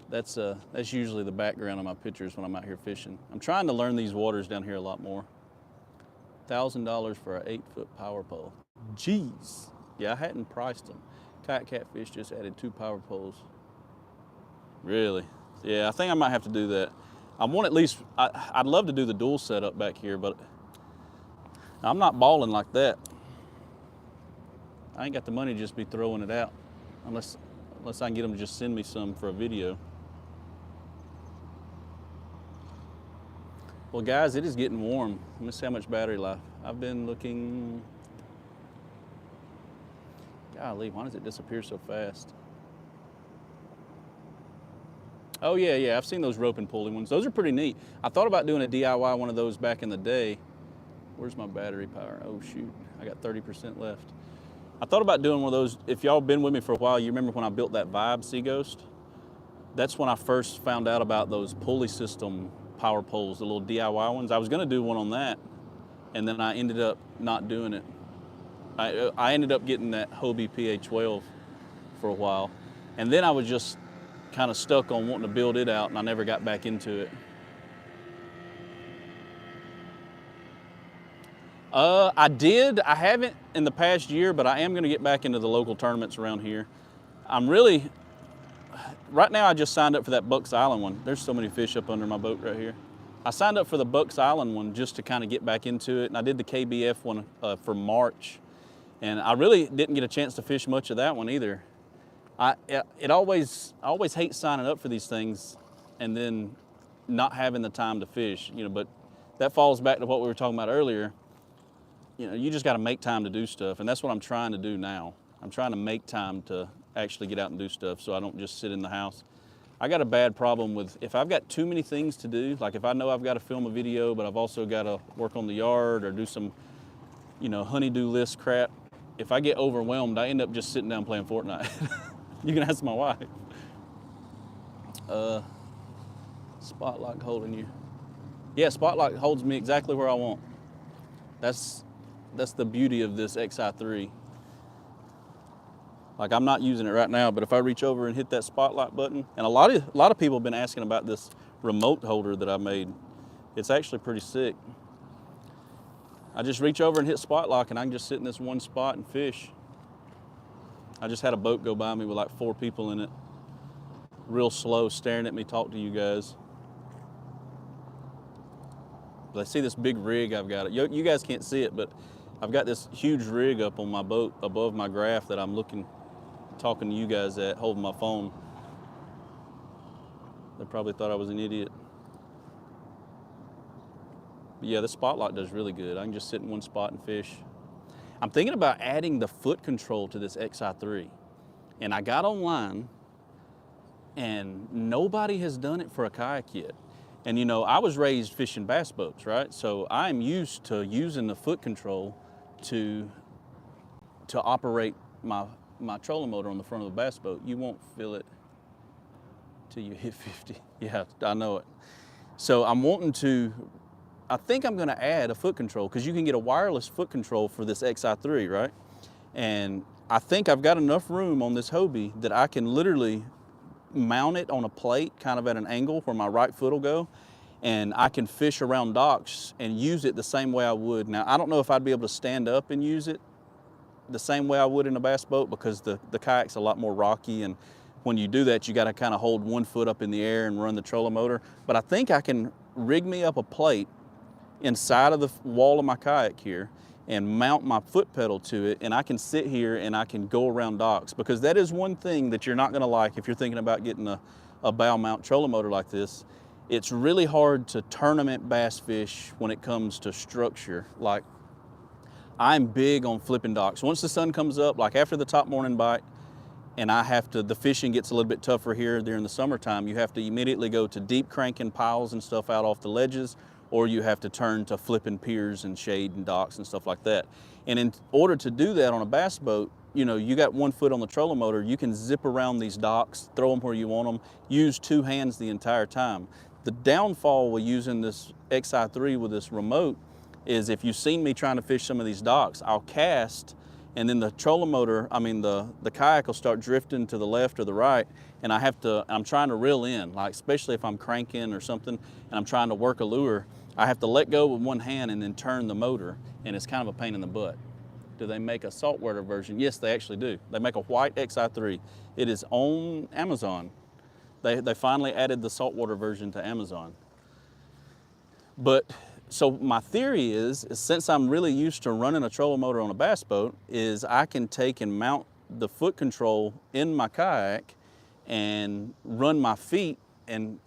that's usually the background of my pictures when I'm out here fishing. I'm trying to learn these waters down here a lot more. $1,000 for an 8-foot power pole. Jeez. Yeah, I hadn't priced them. Kayak Catfish just added 2 power poles. Really? Yeah, I think I might have to do that. I want at least, I'd love to do the dual setup back here, but I'm not balling like that. I ain't got the money to just be throwing it out unless I can get them to just send me some for a video. Well guys, it is getting warm. Let me see how much battery life. I've been looking, golly, why does it disappear so fast? Oh yeah, I've seen those rope and pulley ones. Those are pretty neat. I thought about doing a DIY one of those back in the day. Where's my battery power? Oh shoot, I got 30% left. I thought about doing one of those. If y'all been with me for a while, you remember when I built that Vibe Sea Ghost? That's when I first found out about those pulley system power poles, the little DIY ones. I was gonna do one on that, and then I ended up not doing it. I ended up getting that Hobie PA12 for a while, and then I was just kind of stuck on wanting to build it out, and I never got back into it. I did. I haven't in the past year, but I am going to get back into the local tournaments around here. Right now I just signed up for that Bucks Island one. There's so many fish up under my boat right here. I signed up for the Bucks Island one just to kind of get back into it, and I did the KBF one for March, and I really didn't get a chance to fish much of that one either. I always hate signing up for these things and then not having the time to fish, you know, but that falls back to what we were talking about earlier. You know, you just got to make time to do stuff, and that's what I'm trying to do now. I'm trying to make time to actually get out and do stuff so I don't just sit in the house. I got a bad problem with, if I've got too many things to do, like if I know I've got to film a video, but I've also got to work on the yard or do some, you know, honey-do list crap. If I get overwhelmed, I end up just sitting down playing Fortnite. You can ask my wife. Spot lock holding you. Yeah, spot lock holds me exactly where I want. That's the beauty of this XI3. Like, I'm not using it right now, but if I reach over and hit that spotlight button, and a lot of people have been asking about this remote holder that I made. It's actually pretty sick. I just reach over and hit spot lock, and I can just sit in this one spot and fish. I just had a boat go by me with like 4 people in it, real slow, staring at me, talk to you guys. But I see this big rig I've got. You guys can't see it, but I've got this huge rig up on my boat above my graph that I'm talking to you guys at, holding my phone. They probably thought I was an idiot. But yeah, the spotlight does really good. I can just sit in one spot and fish. I'm thinking about adding the foot control to this XI3. And I got online, and nobody has done it for a kayak yet. And you know, I was raised fishing bass boats, right? So I'm used to using the foot control to operate my trolling motor on the front of the bass boat. You won't feel it till you hit 50. Yeah, I know it. So I think I'm gonna add a foot control, because you can get a wireless foot control for this XI3, right? And I think I've got enough room on this Hobie that I can literally mount it on a plate kind of at an angle where my right foot will go, and I can fish around docks and use it the same way I would. Now, I don't know if I'd be able to stand up and use it the same way I would in a bass boat, because the kayak's a lot more rocky, and when you do that, you got to kind of hold one foot up in the air and run the trolling motor. But I think I can rig me up a plate inside of the wall of my kayak here and mount my foot pedal to it, and I can sit here and I can go around docks, because that is one thing that you're not going to like if you're thinking about getting a bow mount trolling motor like this. It's really hard to tournament bass fish when it comes to structure. Like, I'm big on flipping docks. Once the sun comes up, like after the top morning bite, and the fishing gets a little bit tougher here during the summertime, you have to immediately go to deep cranking piles and stuff out off the ledges, or you have to turn to flipping piers and shade and docks and stuff like that. And in order to do that on a bass boat, you know, you got one foot on the trolling motor, you can zip around these docks, throw them where you want them, use 2 hands the entire time. The downfall with using this XI3 with this remote is, if you've seen me trying to fish some of these docks, I'll cast, and then the trolling motor, the kayak will start drifting to the left or the right, and I'm trying to reel in, like especially if I'm cranking or something and I'm trying to work a lure, I have to let go with one hand and then turn the motor, and it's kind of a pain in the butt. Do they make a saltwater version? Yes, they actually do. They make a white XI3. It is on Amazon. They finally added the saltwater version to Amazon. But So my theory is since I'm really used to running a trolling motor on a bass boat, is I can take and mount the foot control in my kayak and run my feet, and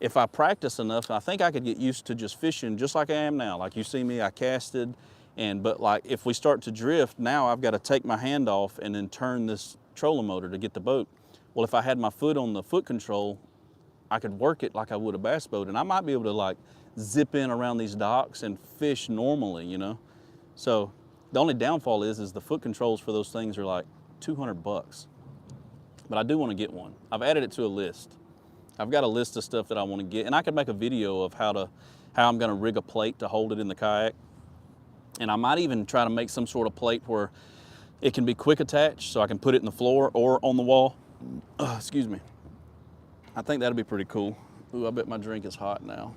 if I practice enough, I think I could get used to just fishing just like I am now. Like you see me, I casted, but like if we start to drift, now I've got to take my hand off and then turn this trolling motor to get the boat. Well, if I had my foot on the foot control, I could work it like I would a bass boat, and I might be able to like zip in around these docks and fish normally, you know? So the only downfall is the foot controls for those things are like $200. But I do want to get one. I've added it to a list. I've got a list of stuff that I want to get, and I could make a video of how I'm going to rig a plate to hold it in the kayak. And I might even try to make some sort of plate where it can be quick attached, so I can put it in the floor or on the wall. Excuse me. I think that'd be pretty cool. Ooh, I bet my drink is hot now.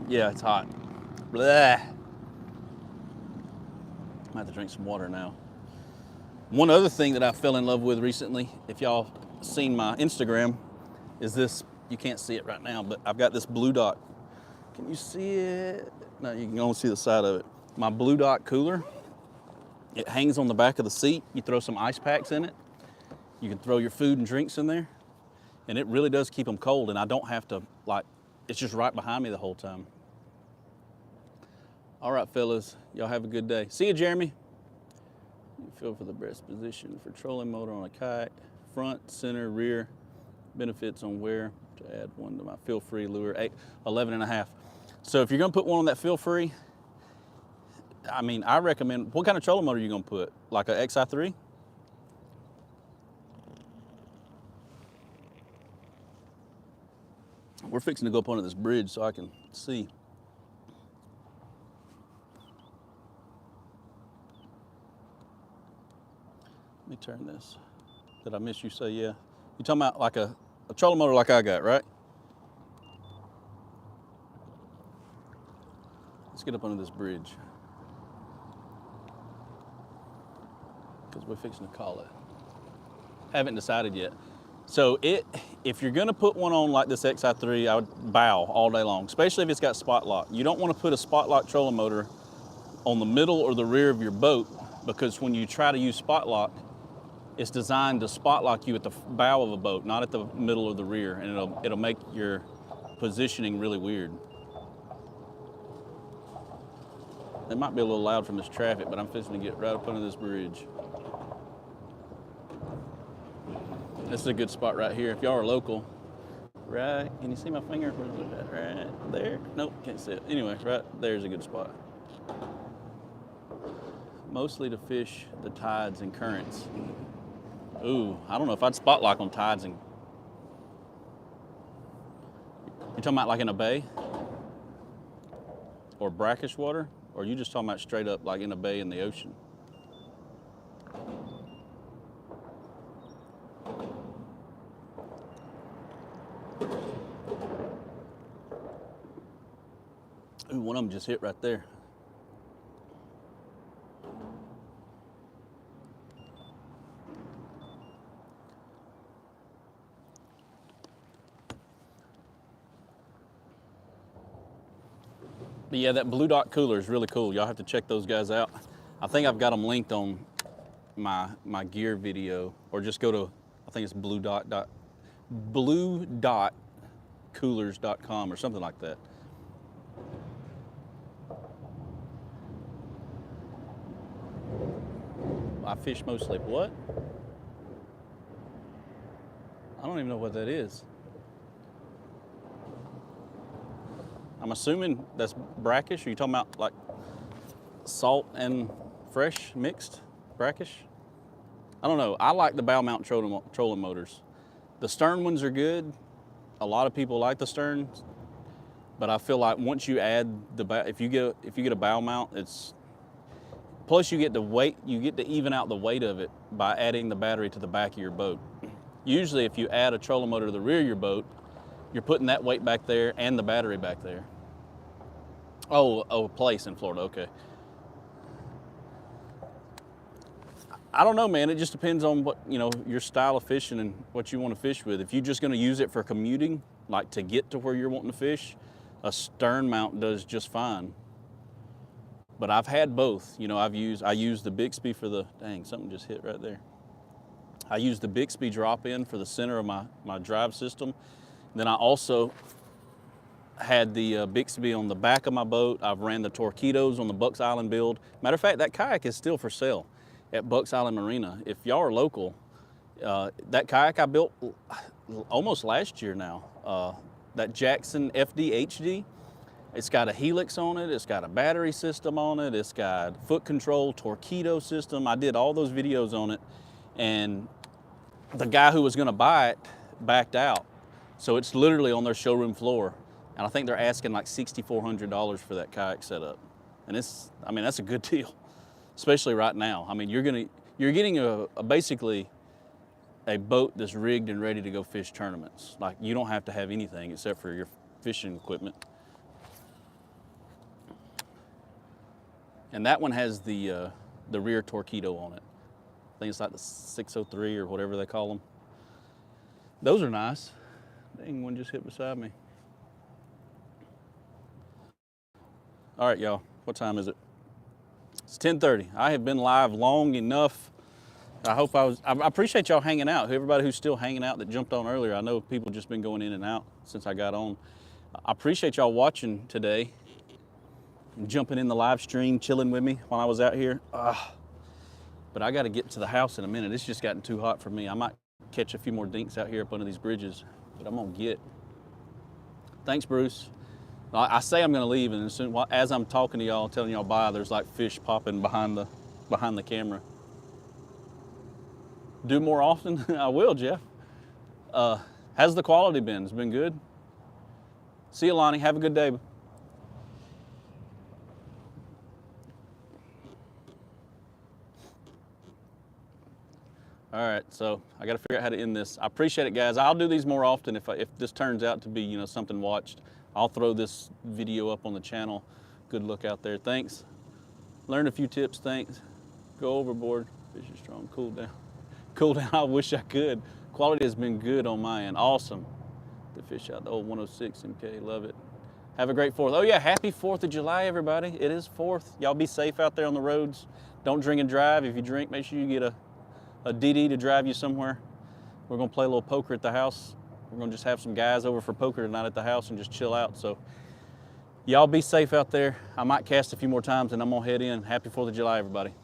Yeah, it's hot. Blah. I have to drink some water now. One other thing that I fell in love with recently, if y'all seen my Instagram, is this. You can't see it right now, but I've got this blue dot. Can you see it? No, you can only see the side of it. My blue dot cooler. It hangs on the back of the seat. You throw some ice packs in it. You can throw your food and drinks in there. And it really does keep them cold, and I don't have to, like, it's just right behind me the whole time. All right, fellas, y'all have a good day. See you, Jeremy. You feel for the best position for trolling motor on a kayak. Front, center, rear. Benefits on where to add one to my feel free lure. 11.5. So if you're gonna put one on that feel free, I mean, I recommend, what kind of trolling motor are you gonna put? Like a XI3? We're fixing to go up under this bridge so I can see. Let me turn this. Did I miss you say yeah? You talking about like a trolling motor like I got, right? Let's get up under this bridge. Because we're fixing to call it. Haven't decided yet. So if you're gonna put one on like this XI3, I would bow all day long, especially if it's got spot lock. You don't wanna put a spot lock trolling motor on the middle or the rear of your boat, because when you try to use spot lock, it's designed to spot lock you at the bow of a boat, not at the middle or the rear, and it'll make your positioning really weird. It might be a little loud from this traffic, but I'm fixing to get right up under this bridge. This is a good spot right here. If y'all are local, right, can you see my finger? Right there? Nope, can't see it. Anyway, right there's a good spot. Mostly to fish the tides and currents. Ooh, I don't know if I'd spot lock on tides and... You talking about like in a bay? Or brackish water? Or are you just talking about straight up like in a bay in the ocean? Ooh, one of them just hit right there. But yeah, that blue dot cooler is really cool. Y'all have to check those guys out. I think I've got them linked on my gear video, or just go to, I think it's bluedotcoolers.com or something like that. I fish mostly, what? I don't even know what that is. I'm assuming that's brackish. Are you talking about like salt and fresh mixed brackish? I don't know. I like the bow mount trolling motors. The stern ones are good. A lot of people like the sterns, but I feel like once you add the bow, if you get a bow mount, it's plus you get the weight. You get to even out the weight of it by adding the battery to the back of your boat. Usually, if you add a trolling motor to the rear of your boat, you're putting that weight back there and the battery back there. Oh, a place in Florida, okay. I don't know, man. It just depends on what, you know, your style of fishing and what you want to fish with. If you're just going to use it for commuting, like to get to where you're wanting to fish, a stern mount does just fine. But I've had both. You know, I use the Bixby for the, dang, something just hit right there. I use the Bixby drop-in for the center of my drive system. Then I also had the Bixby on the back of my boat. I've ran the Torpedoes on the Bucks Island build. Matter of fact, that kayak is still for sale at Bucks Island Marina. If y'all are local, that kayak I built almost last year now, that Jackson FD HD, it's got a helix on it, it's got a battery system on it, it's got foot control, torpedo system. I did all those videos on it, and the guy who was gonna buy it backed out. So it's literally on their showroom floor. And I think they're asking like $6,400 for that kayak setup. And it's, I mean, that's a good deal, especially right now. I mean, you're getting basically a boat that's rigged and ready to go fish tournaments. Like, you don't have to have anything except for your fishing equipment. And that one has the rear torpedo on it. I think it's like the 603 or whatever they call them. Those are nice. Dang, one just hit beside me. All right, y'all, what time is it? It's 10:30. I have been live long enough. I appreciate y'all hanging out. Everybody who's still hanging out that jumped on earlier. I know people just been going in and out since I got on. I appreciate y'all watching today and jumping in the live stream, chilling with me while I was out here. But I gotta get to the house in a minute. It's just gotten too hot for me. I might catch a few more dinks out here up under these bridges, but I'm gonna get. Thanks, Bruce. I say I'm gonna leave, and as I'm talking to y'all, telling y'all bye, there's like fish popping behind the camera. Do more often? I will, Jeff. How's the quality been? It's been good? See you, Lonnie. Have a good day. All right, so I got to figure out how to end this. I appreciate it, guys. I'll do these more often if this turns out to be, you know, something watched. I'll throw this video up on the channel. Good look out there. Thanks. Learned a few tips. Thanks. Go overboard. Fish is strong. Cool down. Cool down. I wish I could. Quality has been good on my end. Awesome. The fish out the old 106 MK. Love it. Have a great 4th. Oh yeah, happy 4th of July, everybody. It is 4th. Y'all be safe out there on the roads. Don't drink and drive. If you drink, make sure you get a DD to drive you somewhere. We're gonna play a little poker at the house. We're gonna just have some guys over for poker tonight at the house and just chill out. So y'all be safe out there. I might cast a few more times and I'm gonna head in. Happy 4th of July, everybody.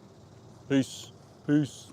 Peace. Peace.